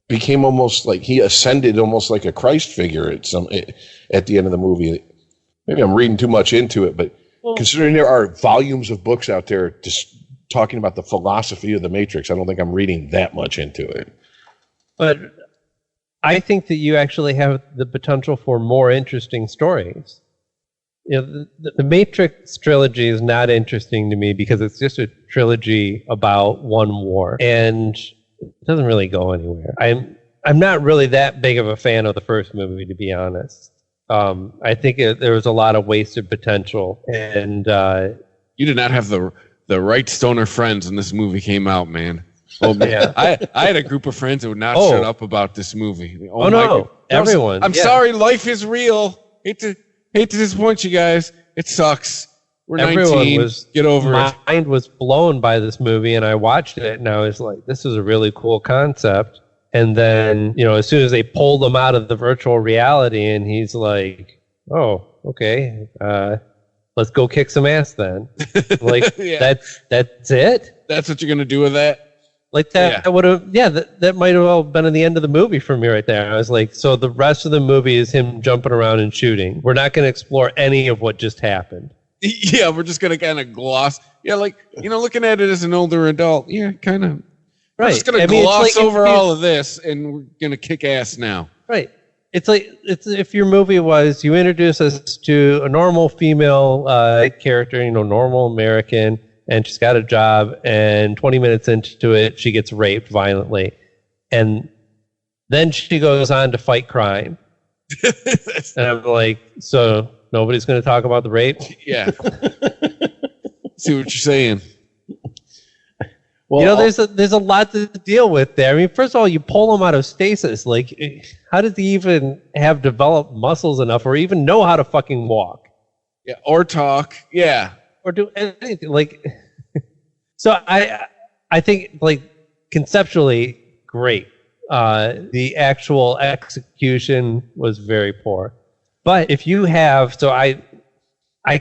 became almost he ascended almost like a Christ figure at the end of the movie. Maybe I'm reading too much into it, but considering there are volumes of books out there just talking about the philosophy of the Matrix, I don't think I'm reading that much into it. But I think that you actually have the potential for more interesting stories. The Matrix trilogy is not interesting to me because it's just a trilogy about one war. And it doesn't really go anywhere. I'm not really that big of a fan of the first movie, to be honest. I think there was a lot of wasted potential, and you did not have the right stoner friends when this movie came out, man. Oh, man. Yeah. I had a group of friends that would not shut up about this movie. Oh no, everyone. I'm sorry, life is real. Hate to disappoint you guys. It sucks. We're Everyone 19. Get over my it. mind was blown by this movie, and I watched it, and I was like, this is a really cool concept. And then, as soon as they pulled him out of the virtual reality, and he's like, oh, okay, let's go kick some ass then. Like, Yeah. that's it? That's what you're going to do with that? Like that would have, that might have well been the end of the movie for me right there. I was like, so the rest of the movie is him jumping around and shooting. We're not going to explore any of what just happened. Yeah, we're just going to kind of gloss. Yeah, like, looking at it as an older adult, yeah, kind of. We're Right. just going to gloss over all of this, and we're going to kick ass now. Right. It's like if your movie was you introduce us to a normal female character, normal American, and she's got a job, and 20 minutes into it, she gets raped violently, and then she goes on to fight crime. And I'm like, so nobody's going to talk about the rape? Yeah. See what you're saying. Well, there's a lot to deal with there. I mean, first of all, you pull him out of stasis. Like, how does he even have developed muscles enough, or even know how to fucking walk, Yeah, or talk. Yeah. or do anything? Like, so I think, like, conceptually great. The actual execution was very poor. But if you have, so I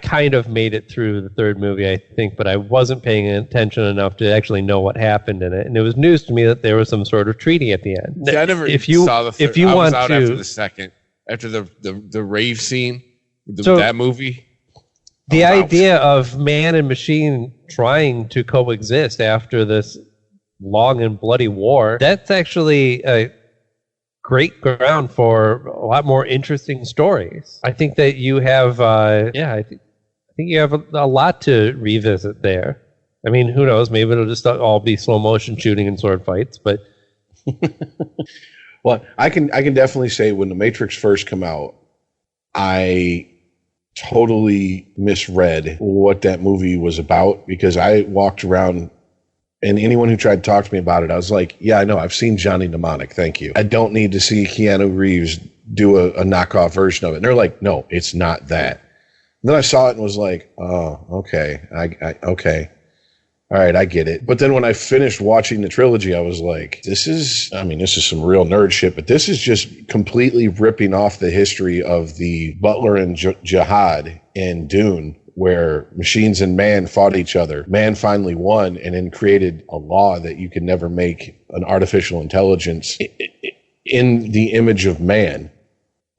kind of made it through the third movie, I think, but I wasn't paying attention enough to actually know what happened in it. And it was news to me that there was some sort of treaty at the end. See, I never saw the third. If you I was want out to, after the second, after the rave scene, So- that movie. the I was out. idea of man and machine trying to coexist after this long and bloody war, that's actually a great ground for a lot more interesting stories. I think that you have, I think you have a lot to revisit there. I mean, who knows? Maybe it'll just all be slow motion shooting and sword fights, but Well, I can definitely say when The Matrix first came out, I totally misread what that movie was about, because I walked around, and anyone who tried to talk to me about it, I was like, yeah, I know, I've seen Johnny Mnemonic, thank you. I don't need to see Keanu Reeves do a knockoff version of it. And they're like, no, it's not that. And then I saw it and was like, oh, okay, okay. All right, I get it. But then when I finished watching the trilogy, I was like, this is some real nerd shit, but this is just completely ripping off the history of the Butler and Jihad in Dune, where machines and man fought each other. Man finally won, and then created a law that you could never make an artificial intelligence in the image of man.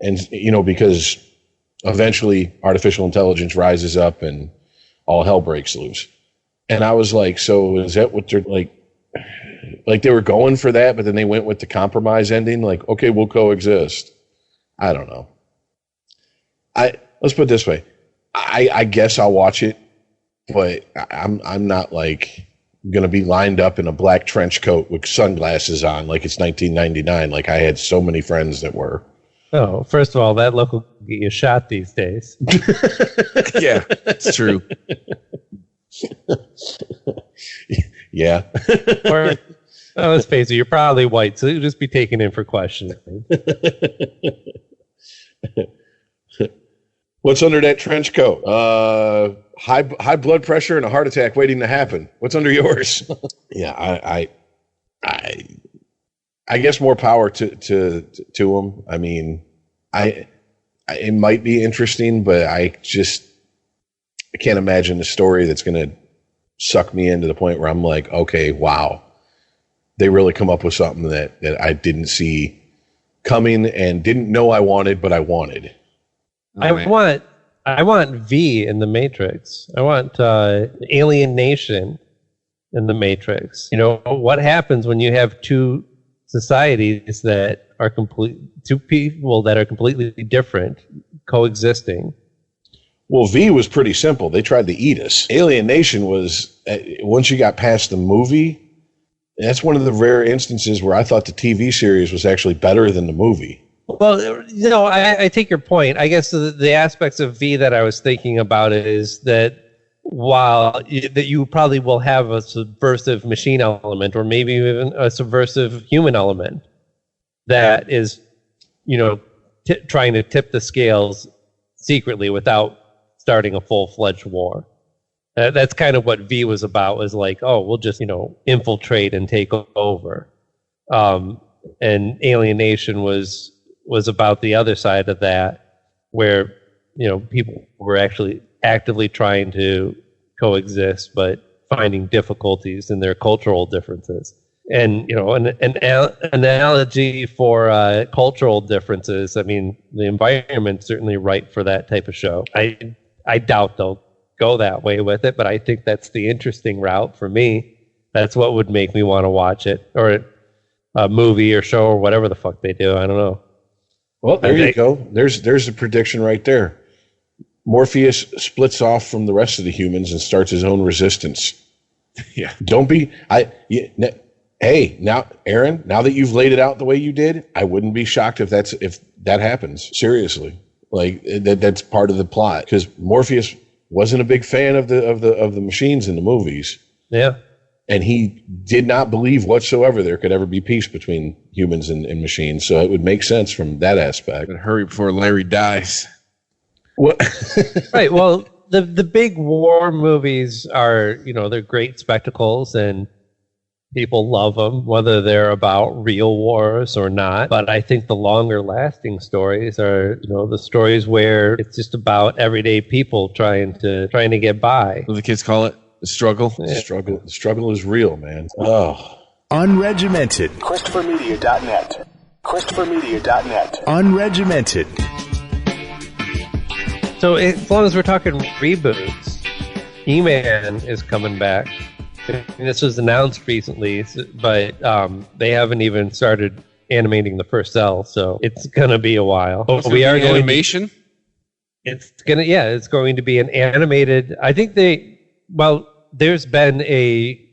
And, because eventually artificial intelligence rises up and all hell breaks loose. And I was like, so is that what they're like they were going for that, but then they went with the compromise ending? Like, okay, we'll coexist. I don't know. Let's put it this way. I guess I'll watch it, but I'm not like going to be lined up in a black trench coat with sunglasses on like it's 1999. Like I had so many friends that were. oh, first of all, that look will get you shot these days. Yeah, it's true. Yeah. Or, let's face it, you're probably white, so you'll just be taken in for questioning. What's under that trench coat? High blood pressure and a heart attack waiting to happen. What's under yours? Yeah, I guess more power to him. I mean, it might be interesting, but I can't imagine a story that's going to suck me into the point where I'm like, okay, wow, they really come up with something that I didn't see coming and didn't know I wanted, but I wanted. I want V in the Matrix. I want Alien Nation in the Matrix. What happens when you have two societies that are two people that are completely different coexisting? Well, V was pretty simple. They tried to eat us. Alien Nation was, once you got past the movie, That's one of the rare instances where I thought the TV series was actually better than the movie. Well, I take your point. I guess the aspects of V that I was thinking about is that while that you probably will have a subversive machine element, or maybe even a subversive human element that is, trying to tip the scales secretly without starting a full-fledged war. That's kind of what V was about, was like, oh, we'll just, infiltrate and take over. And Alienation was about the other side of that, where, people were actually actively trying to coexist, but finding difficulties in their cultural differences. And, an analogy for cultural differences, I mean, the environment's certainly ripe for that type of show. I doubt they'll go that way with it, but I think that's the interesting route for me. That's what would make me want to watch it, or a movie or show or whatever the fuck they do. I don't know. Well, there you go. There's a prediction right there. Morpheus splits off from the rest of the humans and starts his own resistance. Yeah. Hey, now, Aaron, now that you've laid it out the way you did, I wouldn't be shocked if that happens. Seriously. Like that's part of the plot, because Morpheus wasn't a big fan of the machines in the movies. Yeah. And he did not believe whatsoever there could ever be peace between humans and machines. So it would make sense from that aspect. But hurry before Larry dies. What? Right. Well, the big war movies are, they're great spectacles and people love them, whether they're about real wars or not. But I think the longer lasting stories are, the stories where it's just about everyday people trying to get by. What do the kids call it? The struggle? Yeah. The struggle is real, man. Oh. Unregimented. ChristopherMedia.net. ChristopherMedia.net. Unregimented. So as long as we're talking reboots, E-Man is coming back. And this was announced recently, but they haven't even started animating the first cell, so it's gonna be a while. But we are animation. It's going to be an animated. I think there's been a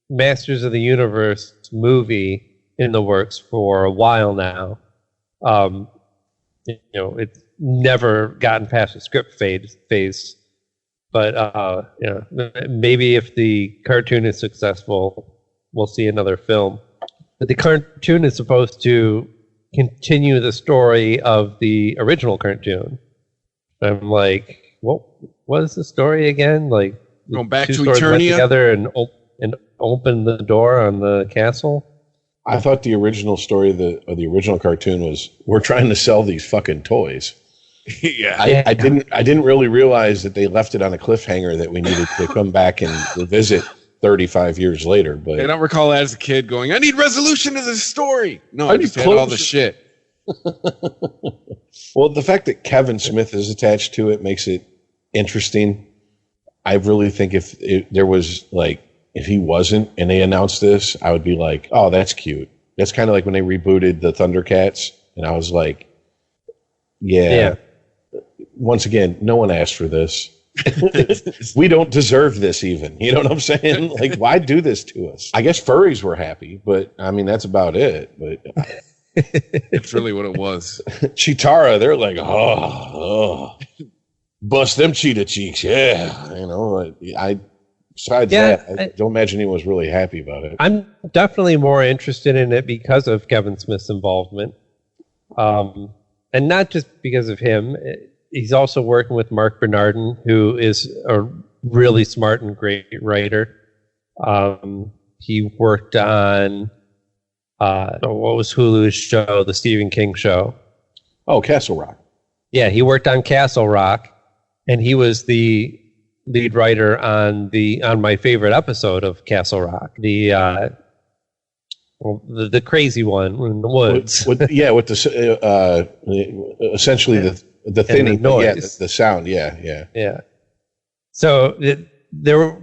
Masters of the Universe movie in the works for a while now. It's never gotten past the script phase. But maybe if the cartoon is successful, we'll see another film. But the cartoon is supposed to continue the story of the original cartoon. I'm like, what is the story again? Like, going back to Eternia, went together and opened the door on the castle. I thought the original story of the original cartoon was, we're trying to sell these fucking toys. Yeah. I didn't really realize that they left it on a cliffhanger that we needed to come back and revisit 35 years later. But I don't recall that as a kid going, I need resolution to this story. No, I just had all the shit. Well, the fact that Kevin Smith is attached to it makes it interesting. I really think if there was, like, if he wasn't and they announced this, I would be like, oh, that's cute. That's kind of like when they rebooted the Thundercats, and I was like, yeah. Once again, no one asked for this. We don't deserve this even. You know what I'm saying? Like, why do this to us? I guess furries were happy, but I mean, that's about it. But it's really what it was. Chitara, they're like, oh, bust them cheetah cheeks. Yeah. Besides that, I don't imagine anyone was really happy about it. I'm definitely more interested in it because of Kevin Smith's involvement. And not just because of him. He's also working with Mark Bernardin, who is a really smart and great writer. He worked on what was Hulu's show, the Stephen King show. Oh, Castle Rock. Yeah, he worked on Castle Rock, and he was the lead writer on my favorite episode of Castle Rock, the crazy one in the woods. With essentially the thing, the noise, the sound, yeah. So there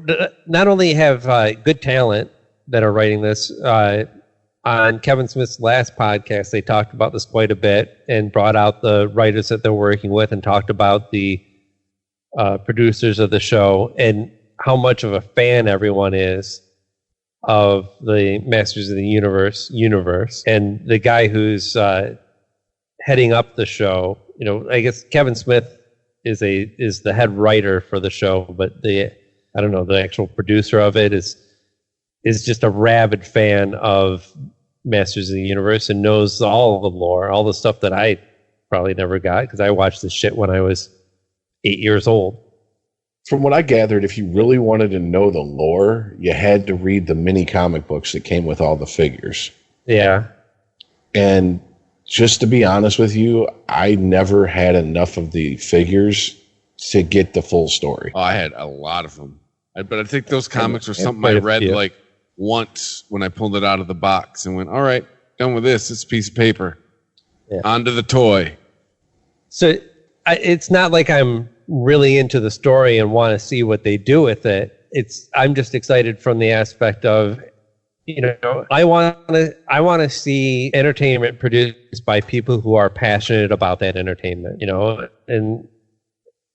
not only have good talent that are writing this. On Kevin Smith's last podcast, they talked about this quite a bit and brought out the writers that they're working with and talked about the producers of the show and how much of a fan everyone is of the Masters of the universe, and the guy who's heading up the show, I guess Kevin Smith is the head writer for the show, but the actual producer of it is just a rabid fan of Masters of the Universe and knows all the lore, all the stuff that I probably never got because I watched this shit when I was 8 years old. From what I gathered, if you really wanted to know the lore, you had to read the mini comic books that came with all the figures. Yeah. And just to be honest with you, I never had enough of the figures to get the full story. Oh, I had a lot of them. But I think those comics were something I read like once when I pulled it out of the box and went, all right, done with this. It's a piece of paper. Yeah. On to the toy. So it's not like I'm really into the story and want to see what they do with it. I'm just excited from the aspect of, I want to see entertainment produced by people who are passionate about that entertainment, and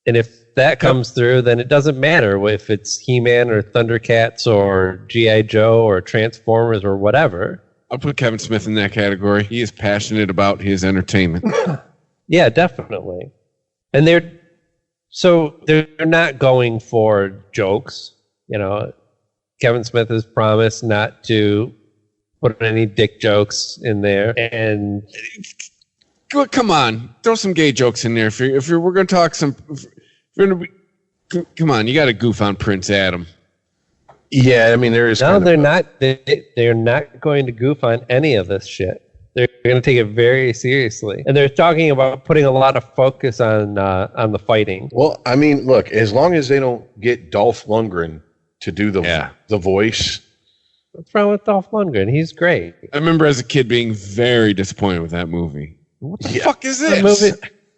if that comes through, then it doesn't matter if it's He-Man or Thundercats or G.I. Joe or Transformers or whatever. I'll put Kevin Smith in that category. He is passionate about his entertainment. Yeah, definitely. And they're not going for jokes, Kevin Smith has promised not to put any dick jokes in there, and come on, throw some gay jokes in there. We're going to talk come on, you got to goof on Prince Adam. Yeah, I mean there is. No, they're not. They're not going to goof on any of this shit. They're going to take it very seriously, and they're talking about putting a lot of focus on the fighting. Well, I mean, look, as long as they don't get Dolph Lundgren to do the voice. What's wrong with Dolph Lundgren? He's great. I remember as a kid being very disappointed with that movie. What the fuck is this?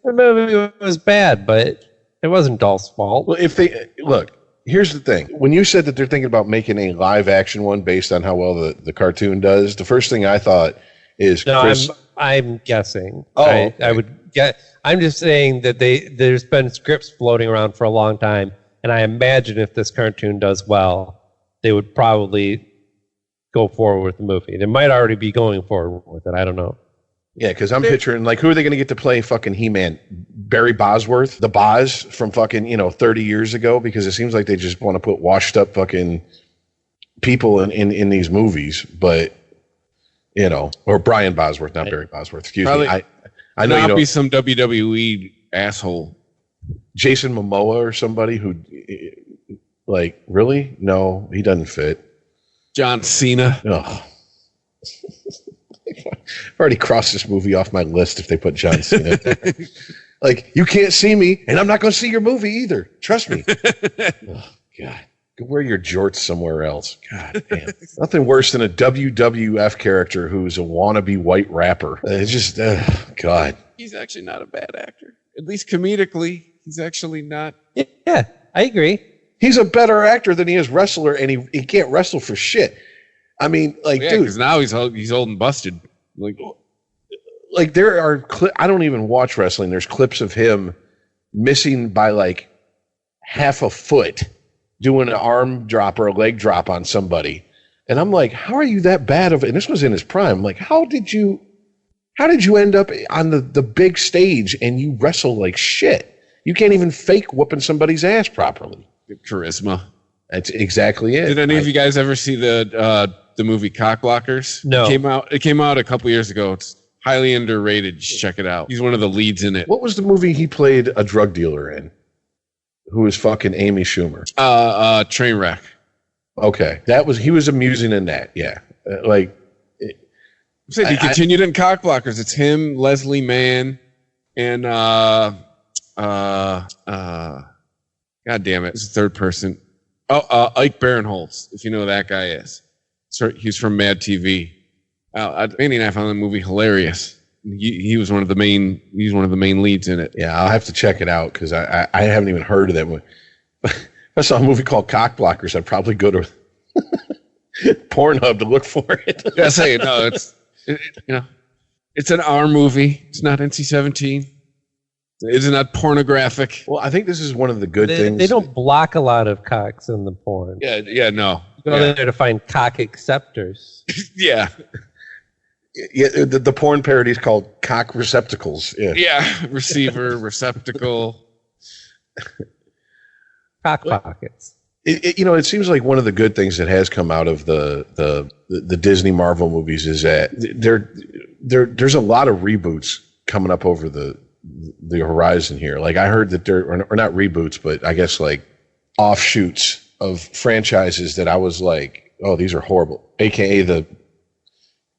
The movie was bad, but it wasn't Dolph's fault. Well, here's the thing. When you said that they're thinking about making a live action one based on how well the cartoon does, the first thing I thought is Chris. I'm guessing. Oh, okay. I would get. I'm just saying that there's been scripts floating around for a long time. And I imagine if this cartoon does well, they would probably go forward with the movie. They might already be going forward with it. I don't know. Yeah, because I'm picturing, who are they going to get to play fucking He-Man? Barry Bosworth? The Boz from fucking, 30 years ago? Because it seems like they just want to put washed up fucking people in these movies. But, or Brian Bosworth, not Barry Bosworth. Excuse me. I know not be some WWE asshole. Jason Momoa or somebody who, really? No, he doesn't fit. John Cena. Oh. I've already crossed this movie off my list if they put John Cena there. You can't see me, and I'm not going to see your movie either. Trust me. Oh, God. Go wear your jorts somewhere else. God damn. Nothing worse than a WWF character who's a wannabe white rapper. It's just, God. He's actually not a bad actor. At least comedically. He's actually not. Yeah, I agree. He's a better actor than he is wrestler, and he can't wrestle for shit. I mean, dude. Because now he's old and busted. There are I don't even watch wrestling. There's clips of him missing by half a foot, doing an arm drop or a leg drop on somebody, and I'm like, how are you that bad of it? And this was in his prime. Like, how did you end up on the big stage and you wrestle like shit? You can't even fake whooping somebody's ass properly. Charisma. That's exactly it. Did any of you guys ever see the movie Cockblockers? No. It came out a couple years ago. It's highly underrated. Just check it out. He's one of the leads in it. What was the movie he played a drug dealer in? Who was fucking Amy Schumer? Trainwreck. Okay. He was amusing in that. Yeah. He continued in Cockblockers. It's him, Leslie Mann, and God damn it, it's a third person. Ike Barinholtz, if you know who that guy is. He's from Mad TV. Andy and I found the movie hilarious. He was one of the main. He's one of the main leads in it. Yeah, I'll have to check it out because I haven't even heard of that movie. If I saw a movie called Cockblockers, I'd probably go to Pornhub to look for it. I say no, it's an R movie. It's not NC-17. It's not pornographic. Well, I think this is one of the good things. They don't block a lot of cocks in the porn. Yeah, no. Go there to find cock acceptors. Yeah. Yeah, the porn parody is called Cock Receptacles. Yeah. Yeah. Receiver, receptacle. Cock pockets. It seems like one of the good things that has come out of the Disney Marvel movies is that there's a lot of reboots coming up over the horizon here. Like I heard that there or not reboots, but I guess like offshoots of franchises that I was like, oh, these are horrible. AKA the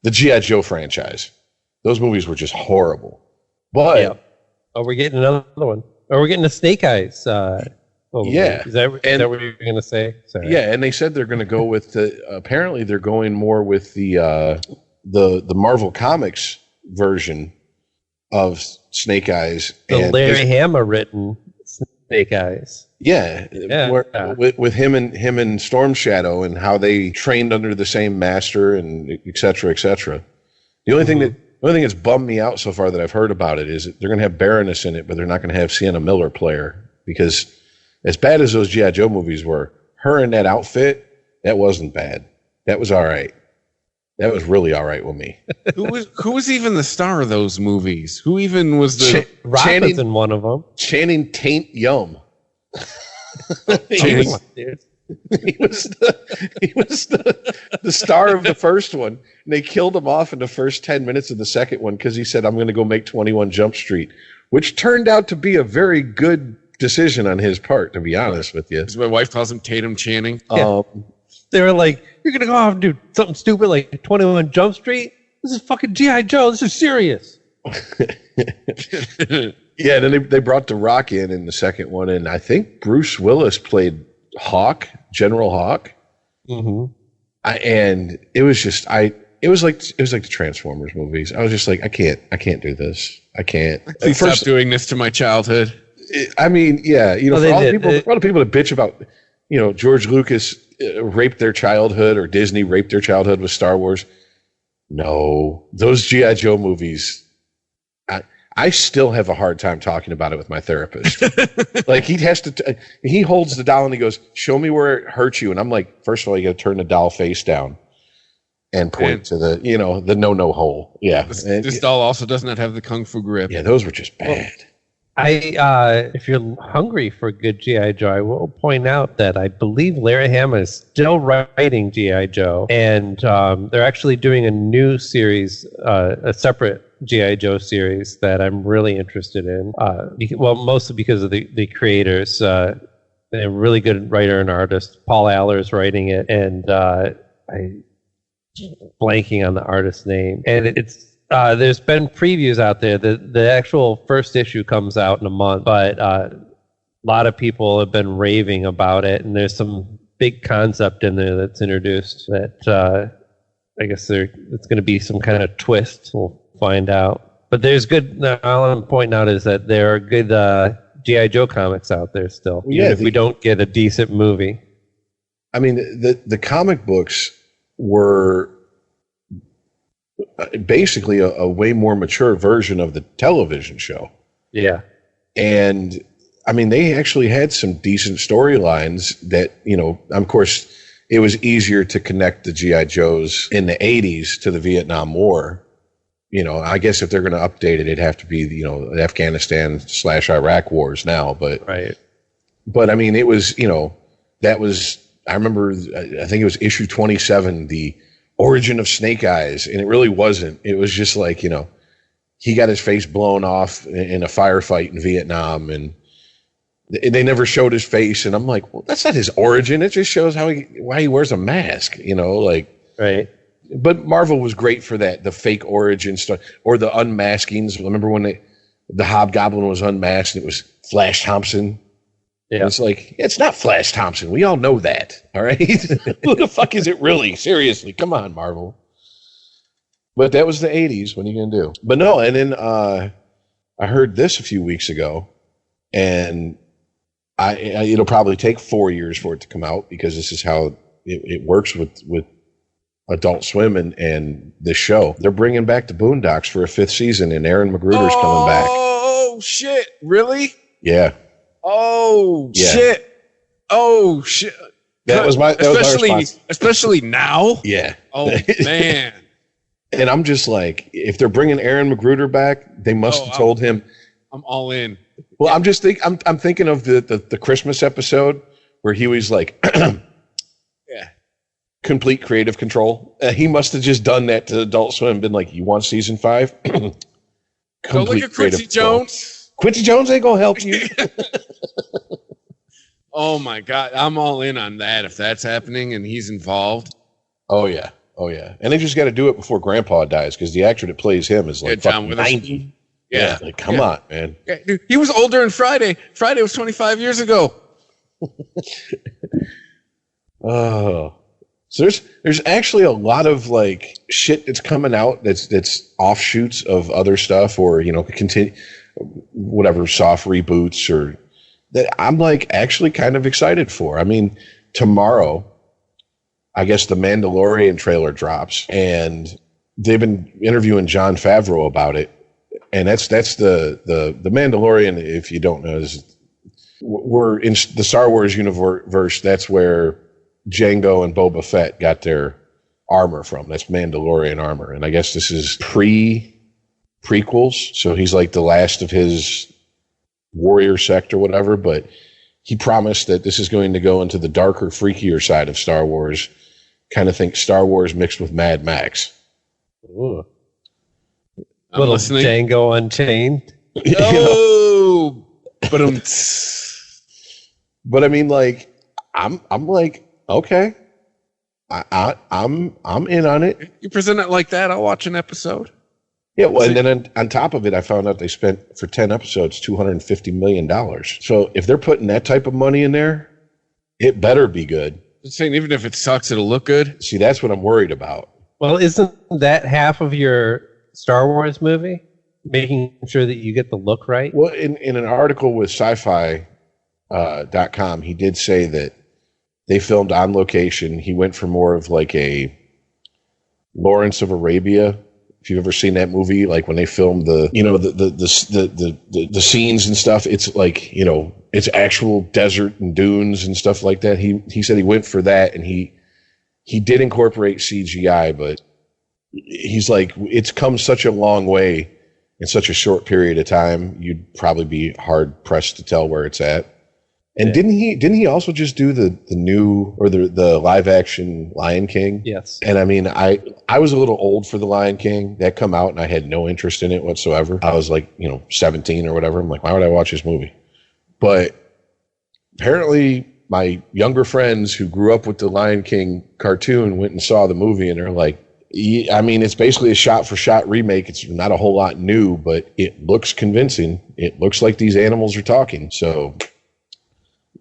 G.I. Joe franchise. Those movies were just horrible. But yeah. Oh, we're getting another one. Oh, we're getting a Snake Eyes. Yeah. Is that what you were going to say? Sorry. Yeah, and they said they're going to go with apparently they're going more with the Marvel Comics version of Snake Eyes. The Larry Hama written Snake Eyes. Yeah. With him and Storm Shadow and how they trained under the same master and et cetera, et cetera. The only thing that's bummed me out so far that I've heard about it is that they're going to have Baroness in it, but they're not going to have Sienna Miller play her because as bad as those G.I. Joe movies were, her in that outfit, that wasn't bad. That was all right. That was really all right with me. Who was even the star of those movies? Who even was the Rock was in one of them? Channing Tatum. He was the star of the first one, and they killed him off in the first 10 minutes of the second one because he said, "I'm going to go make 21 Jump Street," which turned out to be a very good decision on his part, to be honest with you. My wife calls him Tatum Channing. Yeah. They were like, "You're gonna go off and do something stupid like 21 Jump Street? This is fucking G.I. Joe. This is serious." Yeah, then they brought The Rock in the second one, and I think Bruce Willis played Hawk, General Hawk. Mm-hmm. And it was just it was like the Transformers movies. I was just like, I can't do this. I can't. Please stop doing this to my childhood. I mean, yeah, for all the people that bitch about, George Lucas raped their childhood or Disney raped their childhood with Star Wars. No, those G.I. Joe movies, I still have a hard time talking about it with my therapist. Like he holds the doll and he goes, "Show me where it hurts you." And I'm like, first of all, you got to turn the doll face down and point to the no hole. Yeah. This doll also does not have the Kung Fu grip. Yeah, those were just bad. If you're hungry for a good G.I. Joe, I will point out that I believe Larry Hama is still writing G.I. Joe, and they're actually doing a new series, a separate G.I. Joe series that I'm really interested in. Mostly because of the creators. They're a really good writer and artist. Paul Aller's writing it, and I'm blanking on the artist's name. And it's there's been previews out there. The actual first issue comes out in a month, but a lot of people have been raving about it, and there's some big concept in there that's introduced that I guess it's going to be some kind of twist. We'll find out. But there's good. All I'm pointing out is that there are good G.I. Joe comics out there still, even if we don't get a decent movie. I mean, the comic books were basically a way more mature version of the television show. Yeah. And I mean, they actually had some decent storylines that, of course, it was easier to connect the G.I. Joes in the 80s to the Vietnam War. I guess if they're going to update it, it'd have to be, the Afghanistan/Iraq wars now. But, right. But I mean, it was, that was, I remember, I think it was issue 27, the origin of Snake Eyes, and it really wasn't. It was just like, he got his face blown off in a firefight in Vietnam, and they never showed his face. And I'm like, well, that's not his origin. It just shows why he wears a mask, Right. But Marvel was great for that, the fake origin stuff, or the unmaskings. Remember when the Hobgoblin was unmasked and it was Flash Thompson? Yeah. It's like, it's not Flash Thompson. We all know that. All right. Who the fuck is it really? Seriously. Come on, Marvel. But that was the 80s. What are you going to do? But no, and then I heard this a few weeks ago, and it'll probably take 4 years for it to come out because this is how it works with Adult Swim and this show. They're bringing back the Boondocks for a 5th season, and Aaron McGruder's coming back. Oh, shit. Really? Yeah. Oh, yeah. shit. Oh, shit. That was my especially response. especially now. Yeah. Oh man. And I'm just like, if they're bringing Aaron Magruder back, they must have told him. I'm all in. Well, I'm thinking of the Christmas episode where he was like, Yeah. complete creative control. He must have just done that to Adult Swim and been like, you want season 5? Don't look at Quincy Jones. Quincy Jones ain't gonna help you. Oh my God, I'm all in on that. If that's happening and he's involved, Oh yeah. And they just got to do it before Grandpa dies because the actor that plays him is like John fucking Witherspoon. 90. Yeah. Like, come on, man. Yeah, dude, he was older in Friday. Friday was 25 years ago. Oh, so there's actually a lot of like shit that's coming out that's offshoots of other stuff, or continue whatever soft reboots, or that I'm like actually kind of excited for. I mean, tomorrow, I guess the Mandalorian trailer drops, and they've been interviewing Jon Favreau about it, and that's the Mandalorian. If you don't know, we're in the Star Wars universe. That's where Jango and Boba Fett got their armor from. That's Mandalorian armor, and I guess this is prequels. So he's like the last of his warrior sect or whatever. But he promised that this is going to go into the darker, freakier side of Star Wars. Kind of think Star Wars mixed with Mad Max. Ooh. I'm Little listening. Django Unchained. Oh, but But I mean, like, I'm like, okay, I'm in on it. you present it like that, I'll watch an episode. Yeah, well, and then on top of it, I found out they spent for 10 episodes $250 million. So if they're putting that type of money in there, it better be good. I'm saying even if it sucks, it'll look good. See, that's what I'm worried about. Well, isn't that half of your Star Wars movie? Making sure that you get the look right? Well, in an article with sci-fi.com, he did say that they filmed on location. He went for more of like a Lawrence of Arabia. If you've ever seen that movie, like when they filmed the scenes and stuff, it's like, it's actual desert and dunes and stuff like that. He said he went for that, and he did incorporate CGI, but he's like, it's come such a long way in such a short period of time. You'd probably be hard pressed to tell where it's at. And didn't he also just do the new, or the live action Lion King? Yes. And I mean, I was a little old for the Lion King. That come out and I had no interest in it whatsoever. I was like, 17 or whatever. I'm like, why would I watch this movie? But apparently my younger friends who grew up with the Lion King cartoon went and saw the movie, and they're like, I mean, it's basically a shot for shot remake. It's not a whole lot new, but it looks convincing. It looks like these animals are talking. So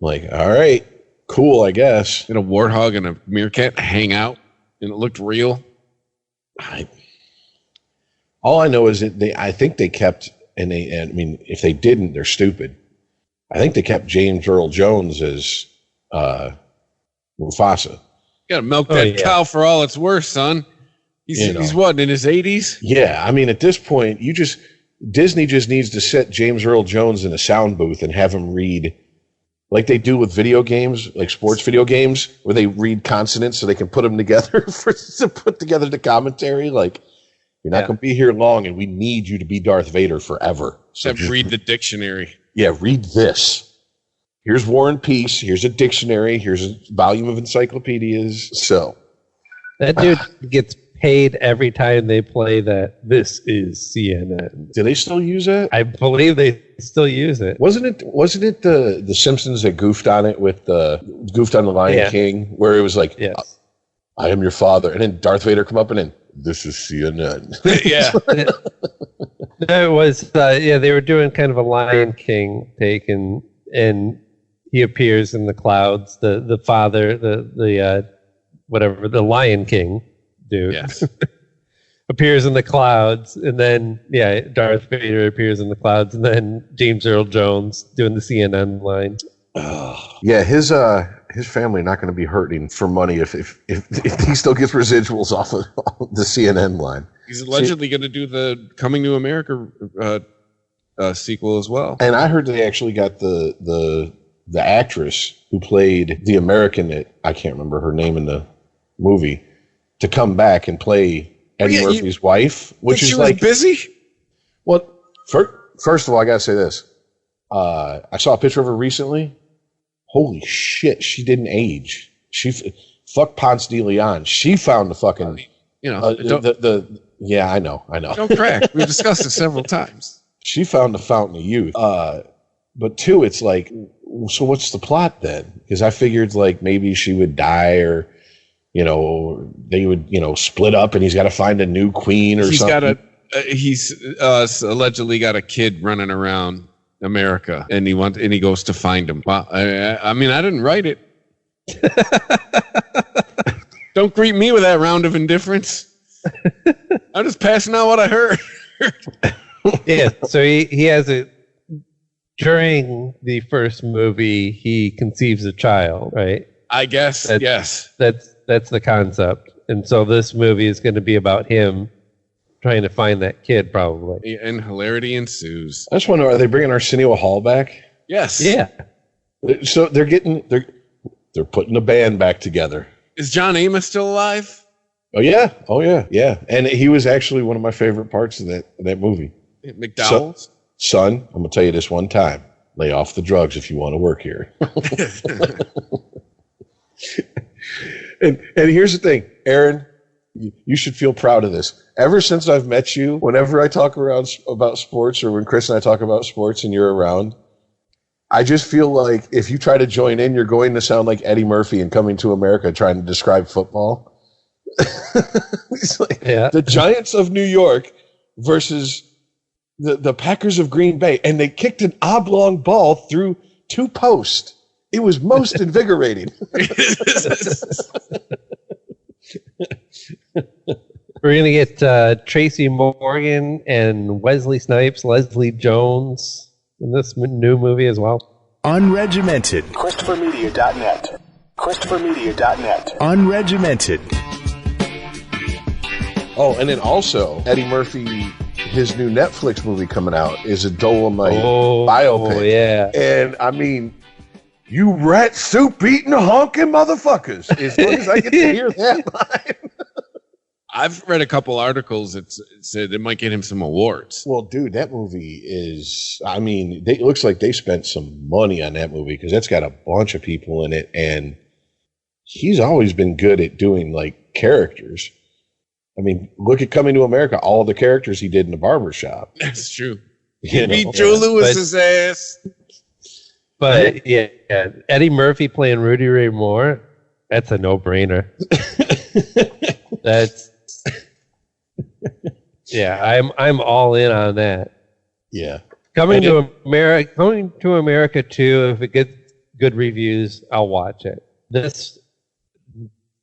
like, all right, cool, I guess. And a warthog and a meerkat hang out, and it looked real. All I know is that I think they kept, and I mean, if they didn't, they're stupid. I think they kept James Earl Jones as Mufasa. You gotta milk that cow for all it's worth, son. He's what, in his 80s? Yeah, I mean, at this point, Disney just needs to set James Earl Jones in a sound booth and have him read, like they do with video games, like sports video games, where they read consonants so they can put them together to put together the commentary. Like, you're not going to be here long, and we need you to be Darth Vader forever. So Except read the dictionary. Yeah, read this. Here's War and Peace. Here's a dictionary. Here's a volume of encyclopedias. So that dude gets paid every time they play that. This is CNN. Do they still use it? I believe they still use it. Wasn't it the Simpsons that goofed on it with goofed on the Lion King, where it was like, yes, I am your father, and then Darth Vader come up and then, this is CNN. Yeah. No, it was they were doing kind of a Lion King take, and he appears in the clouds. The father, the whatever, the Lion King dude, Yes. appears in the clouds, and then Darth Vader appears in the clouds, and then James Earl Jones doing the CNN line. Yeah, his family not going to be hurting for money if he still gets residuals off of the CNN line. He's allegedly going to do the Coming to America sequel as well. And I heard they actually got the the actress who played the American that I can't remember her name in the movie to come back and play Eddie Murphy's wife, which is like busy. Well, first of all, I gotta say this. I saw a picture of her recently. Holy shit, she didn't age. Fuck Ponce de Leon. She found the fucking, yeah, I know. Don't crack. We've discussed it several times. She found the fountain of youth. But two, it's like, so what's the plot then? Because I figured like maybe she would die or, they would, split up and he's got to find a new queen or something. He's allegedly got a kid running around America and he goes to find him. Well, I mean, I didn't write it. Don't greet me with that round of indifference. I'm just passing on what I heard. Yeah, so he has it during the first movie. He conceives a child, right? I guess yes. That's the concept, and so this movie is going to be about him trying to find that kid, probably. And hilarity ensues. I just wonder, are they bringing Arsenio Hall back? Yes. Yeah. So they're putting the band back together. Is John Amos still alive? Oh yeah. And he was actually one of my favorite parts of that movie. McDowell's? Son, I'm gonna tell you this one time: lay off the drugs if you want to work here. And here's the thing, Aaron, you should feel proud of this. Ever since I've met you, whenever I talk about sports or when Chris and I talk about sports and you're around, I just feel like if you try to join in, you're going to sound like Eddie Murphy in Coming to America trying to describe football. It's like the Giants of New York versus the Packers of Green Bay, and they kicked an oblong ball through 2 posts. It was most invigorating. We're going to get Tracy Morgan and Wesley Snipes, Leslie Jones in this new movie as well. Unregimented. ChristopherMedia.net. ChristopherMedia.net. Unregimented. Oh, and then also Eddie Murphy, his new Netflix movie coming out is a Dolomite biopic. Oh, yeah. And I mean, you rat soup eating honking motherfuckers. As long as I get to hear that line. I've read a couple articles that said it might get him some awards. Well, dude, that movie is, I mean, it looks like they spent some money on that movie because that's got a bunch of people in it. And he's always been good at doing like characters. I mean, look at Coming to America, all the characters he did in the barbershop. That's true. You know? Beat Joe Lewis's ass. But yeah, Eddie Murphy playing Rudy Ray Moore, that's a no-brainer. I'm all in on that. Yeah. Coming to America 2, if it gets good reviews, I'll watch it. This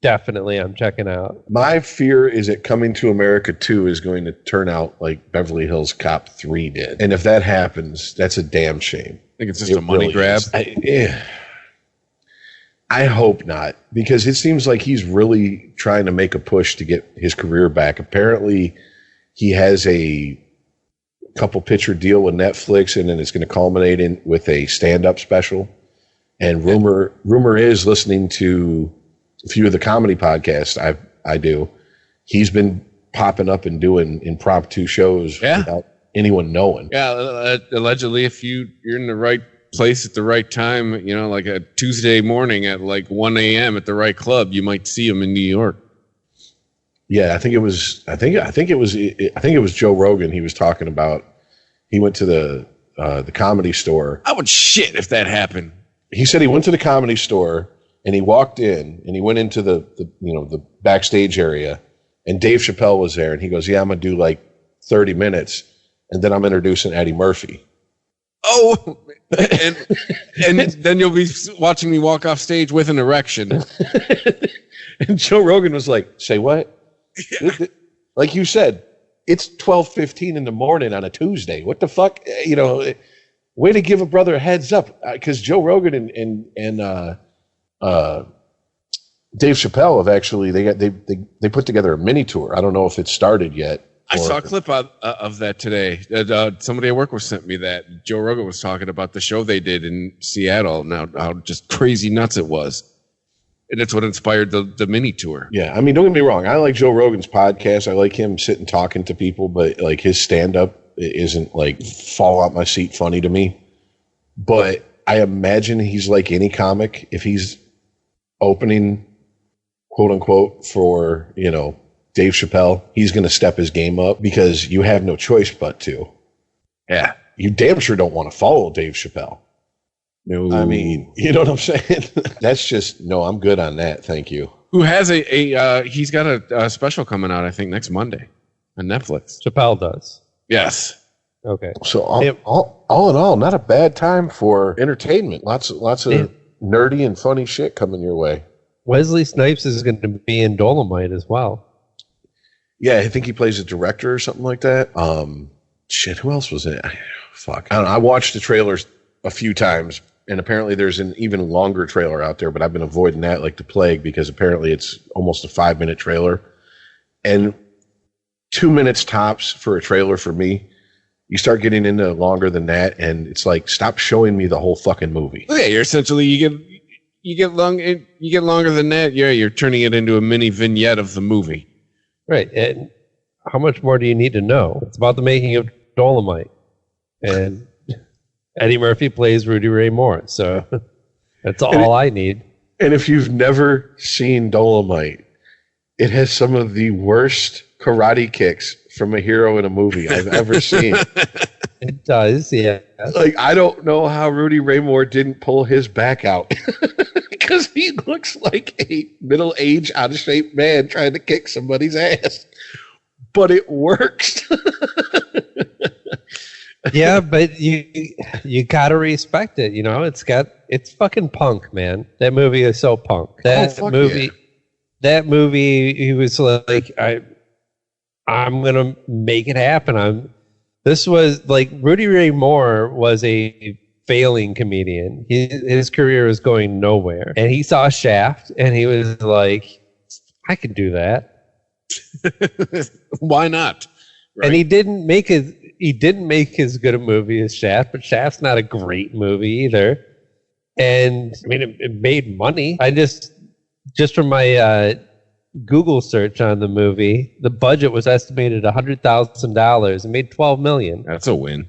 definitely I'm checking out. My fear is that Coming to America 2 is going to turn out like Beverly Hills Cop 3 did. And if that happens, that's a damn shame. I think it's just a money grab. I hope not, because it seems like he's really trying to make a push to get his career back. Apparently, he has a couple picture deal with Netflix, and then it's going to culminate with a stand-up special. And rumor is, listening to a few of the comedy podcasts I do, he's been popping up and doing impromptu shows without anyone knowing. Yeah, allegedly, if you're in the right place at the right time, like a Tuesday morning at like 1 a.m. at the right club, you might see him in New York. Yeah, I think it was Joe Rogan. He was talking about, he went to the Comedy Store. I would shit if that happened. He said he went to the Comedy Store and he walked in and he went into the backstage area, and Dave Chappelle was there, and he goes, "Yeah, I'm gonna do like 30 minutes, and then I'm introducing Eddie Murphy." Oh, and then you'll be watching me walk off stage with an erection. And Joe Rogan was like, "Say what?" Yeah. Like you said, it's 12:15 in the morning on a Tuesday. What the fuck? Way to give a brother a heads up, because Joe Rogan and Dave Chappelle have actually they put together a mini tour. I don't know if it started yet, I saw a clip of that today. Somebody at work was sent me that. Joe Rogan was talking about the show they did in Seattle. Now, how just crazy nuts it was. And it's what inspired the mini tour. Yeah, I mean, don't get me wrong. I like Joe Rogan's podcast. I like him sitting talking to people, but like his stand-up isn't like fall out my seat funny to me. But I imagine he's like any comic. If he's opening, quote unquote, for, you know, Dave Chappelle, he's going to step his game up because you have no choice but to. Yeah, you damn sure don't want to follow Dave Chappelle. No, I mean, you know what I'm saying? That's just, no, I'm good on that. Thank you. Who has he's got a special coming out, I think, next Monday on Netflix. Chappelle does. Yes. Okay. So all in all, not a bad time for entertainment. Lots of nerdy and funny shit coming your way. Wesley Snipes is going to be in Dolomite as well. Yeah, I think he plays a director or something like that. Shit, who else was in it? Fuck. I don't know. I watched the trailers a few times, and apparently there's an even longer trailer out there, but I've been avoiding that like the plague because apparently it's almost a 5-minute trailer. And 2 minutes tops for a trailer for me. You start getting into longer than that, and it's like, stop showing me the whole fucking movie. Yeah, you're essentially you get longer than that. Yeah, you're turning it into a mini vignette of the movie. Right. And how much more do you need to know? It's about the making of Dolomite. And Eddie Murphy plays Rudy Ray Moore. So that's all I need. And if you've never seen Dolomite, it has some of the worst karate kicks from a hero in a movie I've ever seen. It does, yeah. Like, I don't know how Rudy Ray Moore didn't pull his back out. Because he looks like a middle-aged, out-of-shape man trying to kick somebody's ass. But it works. Yeah, but you gotta respect it. You know, it's fucking punk, man. That movie is so punk. That movie, he was like, I'm gonna make it happen. This was like Rudy Ray Moore was a failing comedian. His career was going nowhere, and he saw Shaft, and he was like, I can do that. Why not? Right. And he didn't make as good a movie as Shaft, but Shaft's not a great movie either. And I mean, it made money. I just from my Google search on the movie, the budget was estimated $100,000. It made $12 million. That's a win.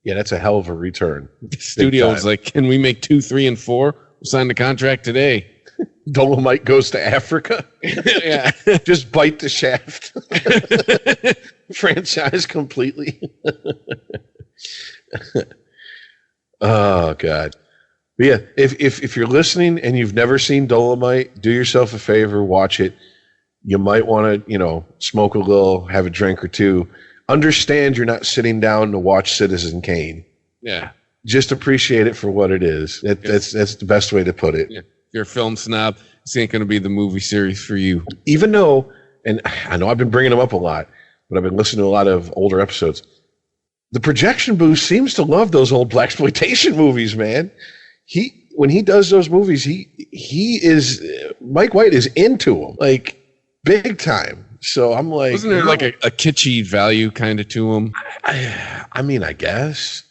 Yeah, that's a hell of a return. The studio's like, can we make 2, 3, and 4? We'll sign the contract today. Dolomite goes to Africa. Yeah. Just bite the Shaft. Franchise completely. Oh, God. But yeah, if you're listening and you've never seen Dolomite, do yourself a favor, watch it. You might want to, smoke a little, have a drink or two. Understand you're not sitting down to watch Citizen Kane. Yeah. Just appreciate it for what it is. That's the best way to put it. Yeah. If you're a film snob, this ain't going to be the movie series for you. Even though, and I know I've been bringing them up a lot, but I've been listening to a lot of older episodes. The projection booth seems to love those old blaxploitation movies, man. When he does those movies, Mike White is into them, like big time. So I'm like, wasn't there like a kitschy value kind of to them? I mean, I guess.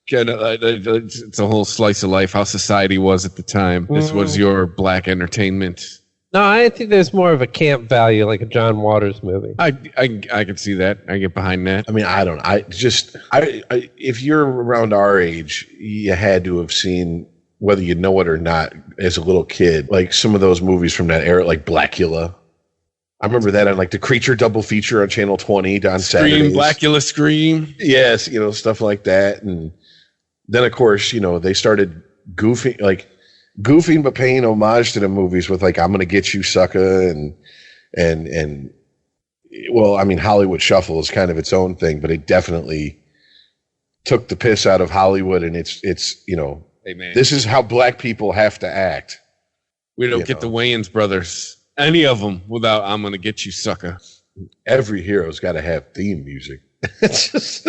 It's a whole slice of life how society was at the time. This was your black entertainment. No, I think there's more of a camp value, like a John Waters movie. I can see that. I get behind that. I mean, I don't. If you're around our age, you had to have seen, whether you know it or not, as a little kid, like some of those movies from that era, like Blackula. I remember that on like the Creature double feature on Channel 20 on Saturdays. Blackula Scream. Yes, stuff like that. And then, of course, they started goofing but paying homage to the movies with like, I'm Gonna Get You, Sucker, and well, I mean, Hollywood Shuffle is kind of its own thing, but it definitely took the piss out of Hollywood, and it's hey, man, this is how black people have to act. We don't get the Wayans brothers, any of them, without I'm Gonna Get You, Sucker. Every hero's got to have theme music. It's just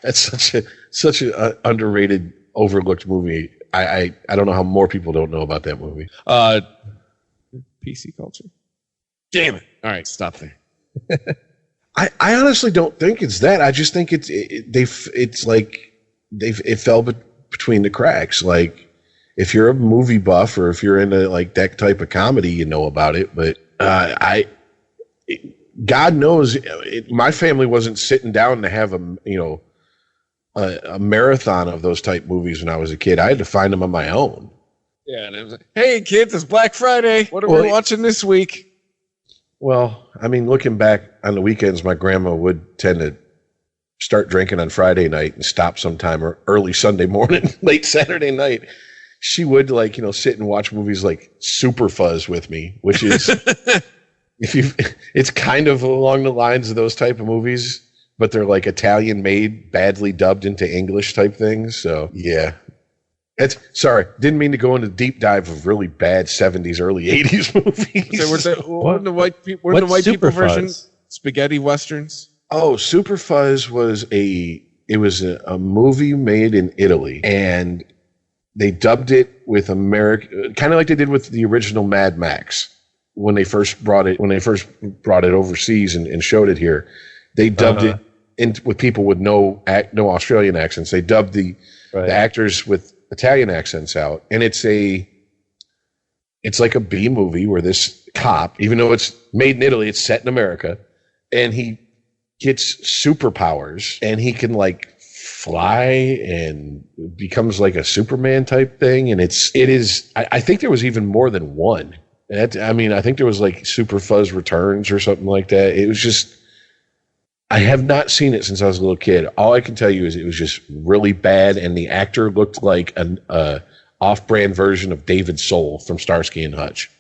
that's such an underrated, overlooked movie. I don't know how more people don't know about that movie. PC culture. Damn it. All right, stop there. I honestly don't think it's that. I just think it fell between the cracks. Like, if you're a movie buff or if you're into like that type of comedy, you know about it. But God knows, my family wasn't sitting down to have a marathon of those type movies when I was a kid. I had to find them on my own. Yeah, and it was like, hey kids, it's Black Friday. What are we watching this week? Well, I mean, looking back on the weekends, my grandma would tend to start drinking on Friday night and stop sometime or early Sunday morning, late Saturday night. She would sit and watch movies like Super Fuzz with me, which is it's kind of along the lines of those type of movies, but they're like Italian made, badly dubbed into English type things. So yeah. Sorry, didn't mean to go into deep dive of really bad 70s, early 80s movies. So were the white people version spaghetti westerns? Oh, Super Fuzz was a movie made in Italy, and they dubbed it with American, kind of like they did with the original Mad Max when they first brought it overseas and showed it here. They dubbed it with people with no Australian accents. They dubbed the actors with Italian accents out, and it's like a B movie where this cop, even though it's made in Italy, it's set in America, and he gets superpowers, and he can like fly and becomes like a Superman type thing, and it is. I think there was even more than one. I think there was like Super Fuzz Returns or something like that. It was just. I have not seen it since I was a little kid. All I can tell you is it was just really bad, and the actor looked like an off-brand version of David Soul from Starsky and Hutch.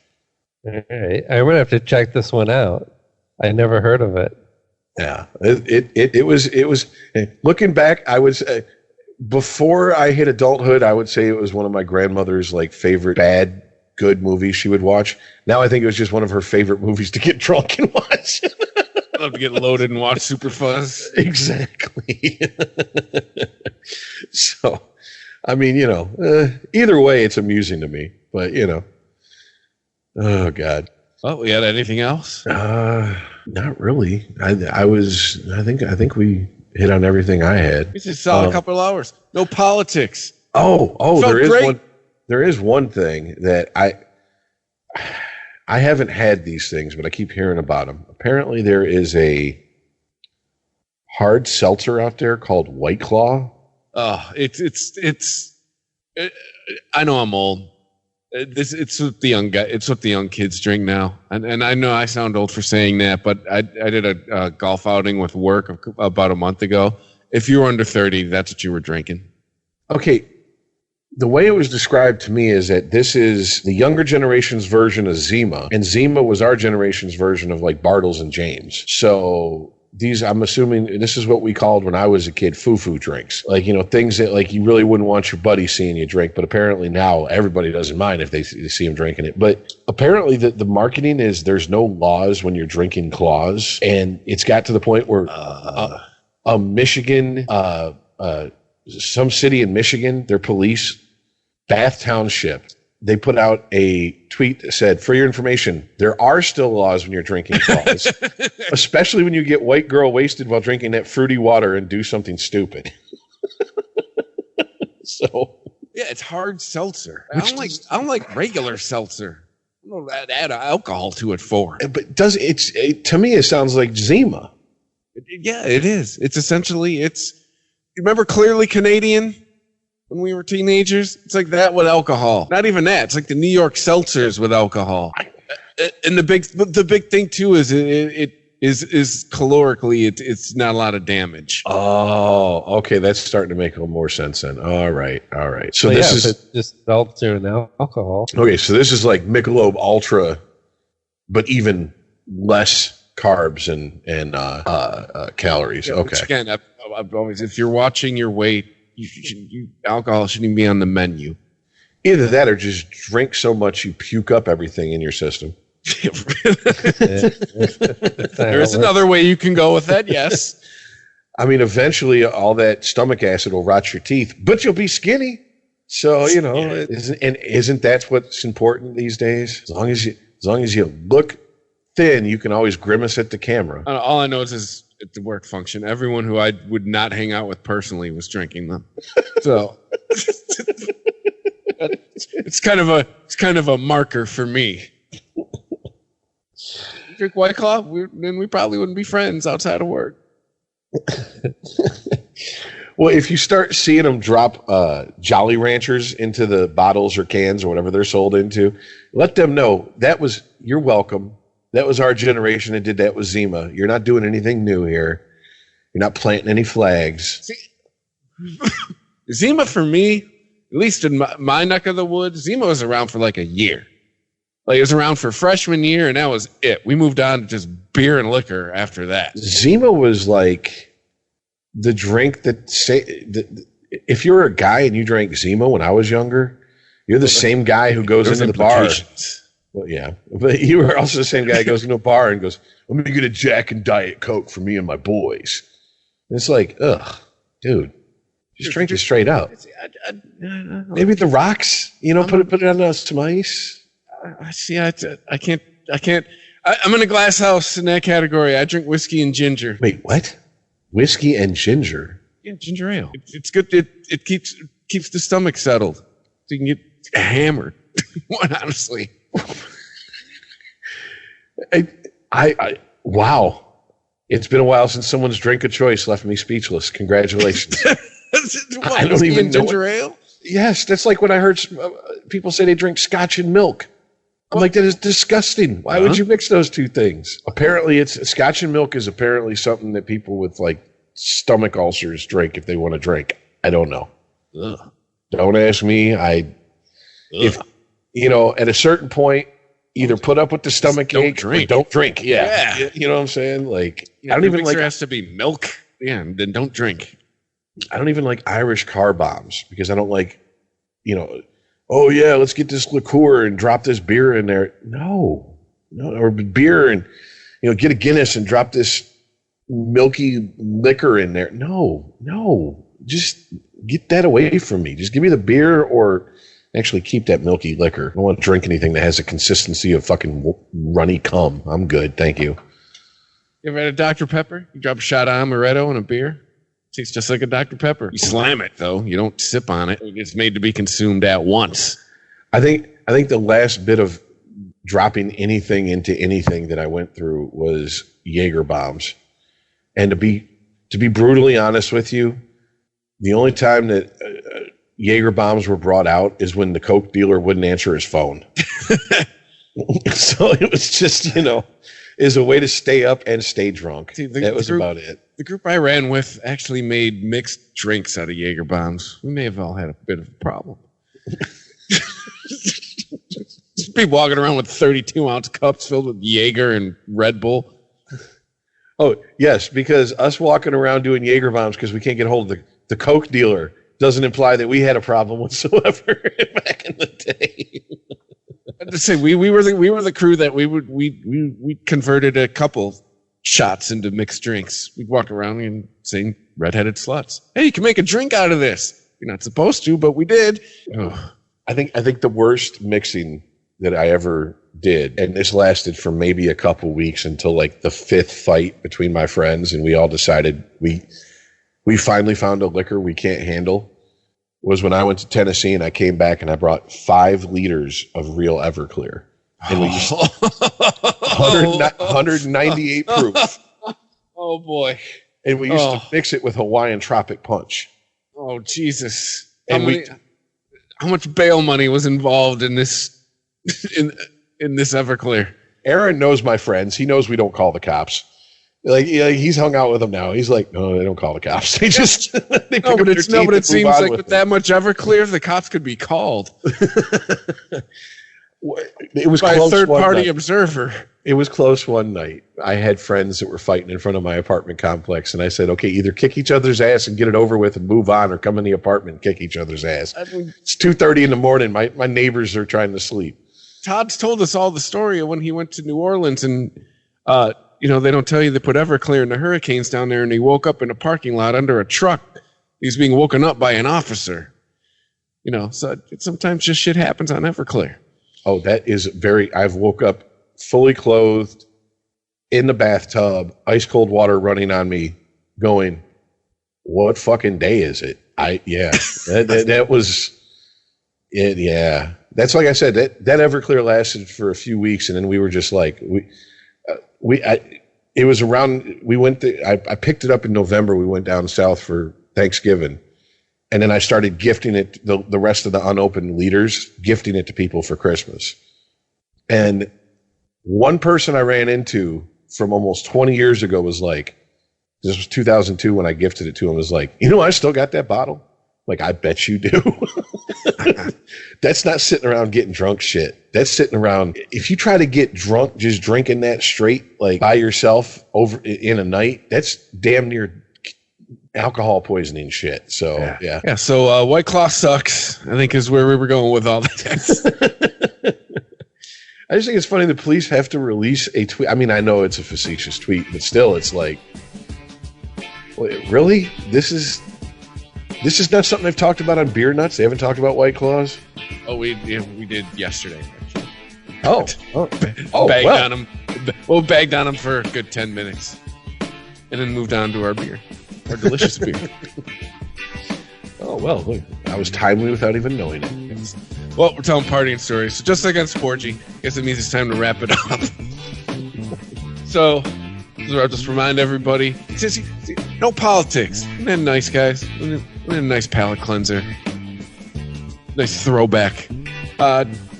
All right. I'm going to have to check this one out. I never heard of it. Yeah. It was looking back, I would say, before I hit adulthood, I would say it was one of my grandmother's like favorite bad, good movies she would watch. Now I think it was just one of her favorite movies to get drunk and watch. Love to get loaded and watch Super Fuzz. Exactly. So, I mean, either way, it's amusing to me. But oh God. Oh, we had anything else? Not really. I think we hit on everything I had. We just saw a couple of hours. No politics. Oh, Felt there is great. one. There is one thing that I haven't had these things, but I keep hearing about them. Apparently, there is a hard seltzer out there called White Claw. Oh, I know I'm old. It's what the young guy. It's what the young kids drink now. And I know I sound old for saying that, but I did a golf outing with work about a month ago. If you were under 30, that's what you were drinking. Okay. The way it was described to me is that this is the younger generation's version of Zima, and Zima was our generation's version of like Bartles and James. So these, I'm assuming this is what we called when I was a kid, foo-foo drinks. Like, things that like you really wouldn't want your buddy seeing you drink, but apparently now everybody doesn't mind if they see him drinking it. But apparently the marketing is there's no laws when you're drinking claws, and it's got to the point where Michigan, some city in Michigan, their police, Bath Township, they put out a tweet that said, for your information, there are still laws when you're drinking claws, especially when you get white girl wasted while drinking that fruity water and do something stupid. So yeah, it's hard seltzer. I don't like regular seltzer. I don't know what to add alcohol to it for. But to me, it sounds like Zima. Yeah, it is. It's essentially, you remember Clearly Canadian? When we were teenagers, it's like that with alcohol. Not even that. It's like the New York seltzers with alcohol. And the big thing too is it is calorically it's not a lot of damage. Oh, okay, that's starting to make a little more sense then. All right. So this is just seltzer and alcohol. Okay, so this is like Michelob Ultra, but even less carbs and calories. Yeah, okay. Again, I've always, if you're watching your weight, alcohol shouldn't even be on the menu. Either that or just drink so much you puke up everything in your system. There is another way you can go with that, yes. I mean, eventually all that stomach acid will rot your teeth, but you'll be skinny. So, isn't that what's important these days? As long as you look thin, you can always grimace at the camera. All I know is at the work function, everyone who I would not hang out with personally was drinking them. So it's kind of a marker for me. Drink White Claw, then we probably wouldn't be friends outside of work. Well, if you start seeing them drop Jolly Ranchers into the bottles or cans or whatever they're sold into, let them know you're welcome. That was our generation that did that with Zima. You're not doing anything new here. You're not planting any flags. See, Zima for me, at least in my neck of the woods, Zima was around for like a year. Like it was around for freshman year, and that was it. We moved on to just beer and liquor after that. Zima was like the drink if you're a guy and you drank Zima when I was younger, you're the same guy who goes into the bar. Well, yeah, but you were also the same guy who goes into a bar and goes, "I'm gonna get a Jack and Diet Coke for me and my boys." And it's like, ugh, dude, just drink it straight up. Maybe the rocks, put it on some ice. I can't. I'm in a glass house in that category. I drink whiskey and ginger. Wait, what? Whiskey and ginger? Yeah, ginger ale. It's good. It keeps the stomach settled, so you can get hammered. Honestly. Wow. It's been a while since someone's drink of choice left me speechless. Congratulations. I don't even know. Ginger ale? Yes, that's like when I heard people say they drink scotch and milk. I'm like, that is disgusting. Why would you mix those two things? Apparently, scotch and milk is apparently something that people with like stomach ulcers drink if they want to drink. I don't know. Ugh. Don't ask me. If at a certain point, either put up with the stomach ache or don't drink. Yeah. You know what I'm saying? Like, I don't even like. There has to be milk. Yeah, and then don't drink. I don't even like Irish car bombs because I don't like, oh yeah, let's get this liqueur and drop this beer in there. No, or beer and get a Guinness and drop this milky liquor in there. No, just get that away from me. Just give me the beer or actually keep that milky liquor. I don't want to drink anything that has a consistency of fucking runny cum. I'm good, thank you. You ever had a Dr. Pepper? You drop a shot of amaretto in a beer? Tastes just like a Dr. Pepper. You slam it, though. You don't sip on it. It's made to be consumed at once. I think the last bit of dropping anything into anything that I went through was Jaeger bombs. And to be brutally honest with you, the only time that Jaeger bombs were brought out is when the Coke dealer wouldn't answer his phone. So it was just, is a way to stay up and stay drunk. See, that was about it. The group I ran with actually made mixed drinks out of Jaeger bombs. We may have all had a bit of a problem. Just be walking around with 32-ounce cups filled with Jaeger and Red Bull. Oh, yes, because us walking around doing Jaeger bombs because we can't get hold of the Coke dealer doesn't imply that we had a problem whatsoever back in the day. I'd just say we were the crew that we converted a couple shots into mixed drinks. We'd walk around and saying redheaded sluts. Hey, you can make a drink out of this. You're not supposed to, but we did. Oh. I think the worst mixing that I ever did, and this lasted for maybe a couple weeks until like the fifth fight between my friends, and we all decided we finally found a liquor we can't handle, was when I went to Tennessee and I came back and I brought 5 liters of real Everclear. And we used 198 proof. Oh, boy. And we used to mix it with Hawaiian Tropic Punch. Oh, Jesus. And how much bail money was involved in this in this Everclear? Aaron knows my friends. He knows we don't call the cops. Like, he's hung out with them now. He's like, no, they don't call the cops. They just but it seems like with that much Everclear, the cops could be called. It was by a third-party observer. It was close one night. I had friends that were fighting in front of my apartment complex, and I said, okay, either kick each other's ass and get it over with and move on, or come in the apartment and kick each other's ass. It's 2:30 in the morning. My neighbors are trying to sleep. Todd's told us all the story of when he went to New Orleans, and they don't tell you they put Everclear in the hurricanes down there, and he woke up in a parking lot under a truck. He's being woken up by an officer. So sometimes just shit happens on Everclear. Oh, that is I've woke up fully clothed in the bathtub, ice cold water running on me, going, what fucking day is it? That was it. Yeah. That's like I said, that Everclear lasted for a few weeks, and then we were just like, it was around, I picked it up in November. We went down south for Thanksgiving, and then I started gifting it, the rest of the unopened liters, gifting it to people for Christmas. And one person I ran into from almost 20 years ago was like, this was 2002 when I gifted it to him, was like, I still got that bottle. Like, I bet you do. That's not sitting around getting drunk shit. That's sitting around. If you try to get drunk just drinking that straight, like by yourself over in a night, that's damn near alcohol poisoning shit. So, yeah. Yeah. So, White Claw sucks, I think, is where we were going with all this. I just think it's funny the police have to release a tweet. I mean, I know it's a facetious tweet, but still, it's like, wait, really? This is not something they've talked about on Beer Nuts. They haven't talked about White Claws. Oh, we did yesterday. Actually. Bagged on them. Well, bagged on them for a good 10 minutes, and then moved on to our beer, our delicious beer. Oh well, look, I was timely without even knowing it. Well, we're telling partying stories, so just like on Sporgy, I guess it means it's time to wrap it up. So I'll just remind everybody, no politics. Isn't that nice, guys? Isn't it a nice palate cleanser? Nice throwback.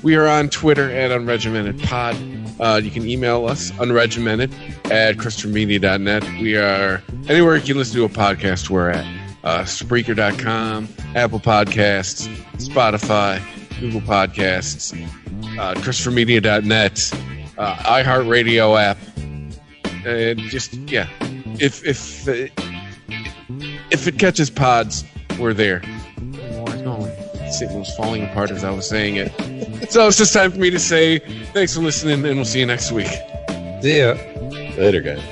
We are on Twitter at unregimentedpod. You can email us, unregimented@christophermedia.net. We are anywhere you can listen to a podcast, we're at. Spreaker.com, Apple Podcasts, Spotify, Google Podcasts, ChristopherMedia.net, iHeartRadio app. If it catches pods, we're there. It was falling apart as I was saying it. So it's just time for me to say thanks for listening, and we'll see you next week. See ya. Later, guys.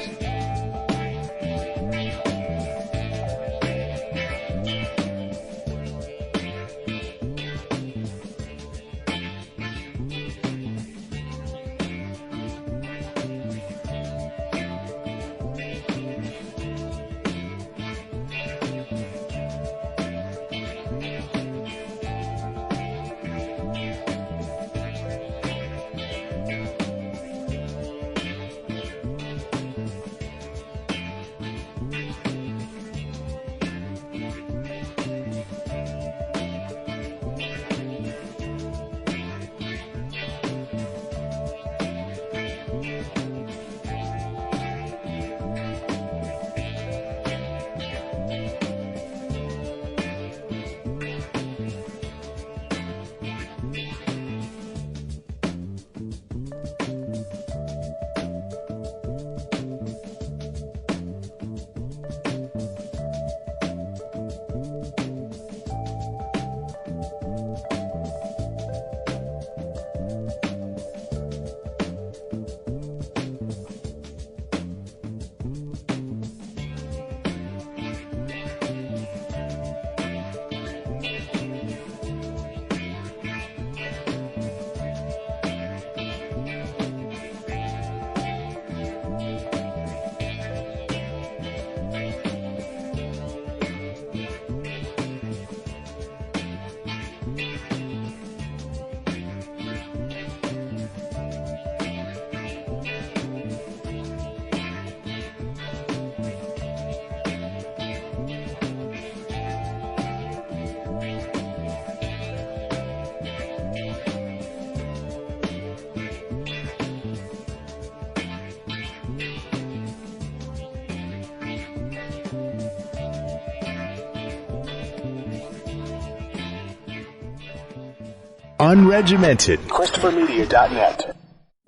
Unregimented. ChristopherMedia.net.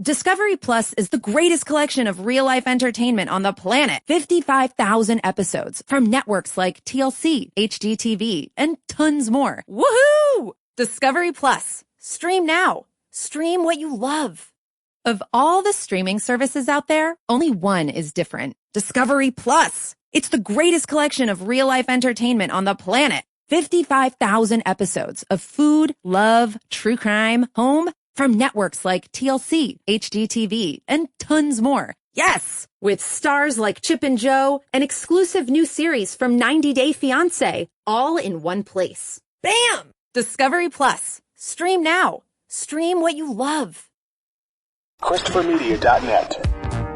Discovery Plus is the greatest collection of real-life entertainment on the planet. 55,000 episodes from networks like TLC, HGTV, and tons more. Woohoo! Discovery Plus. Stream now. Stream what you love. Of all the streaming services out there, only one is different. Discovery Plus. It's the greatest collection of real-life entertainment on the planet. 55,000 episodes of food, love, true crime, home, from networks like TLC, HGTV, and tons more. Yes! With stars like Chip and Jo, an exclusive new series from 90 Day Fiancé, all in one place. Bam! Discovery Plus. Stream now. Stream what you love. ChristopherMedia.net.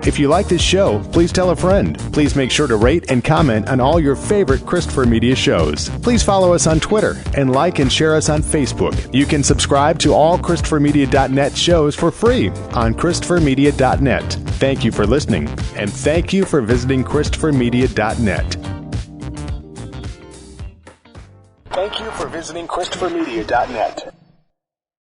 If you like this show, please tell a friend. Please make sure to rate and comment on all your favorite Christopher Media shows. Please follow us on Twitter and like and share us on Facebook. You can subscribe to all ChristopherMedia.net shows for free on ChristopherMedia.net. Thank you for listening, and thank you for visiting ChristopherMedia.net. Thank you for visiting ChristopherMedia.net.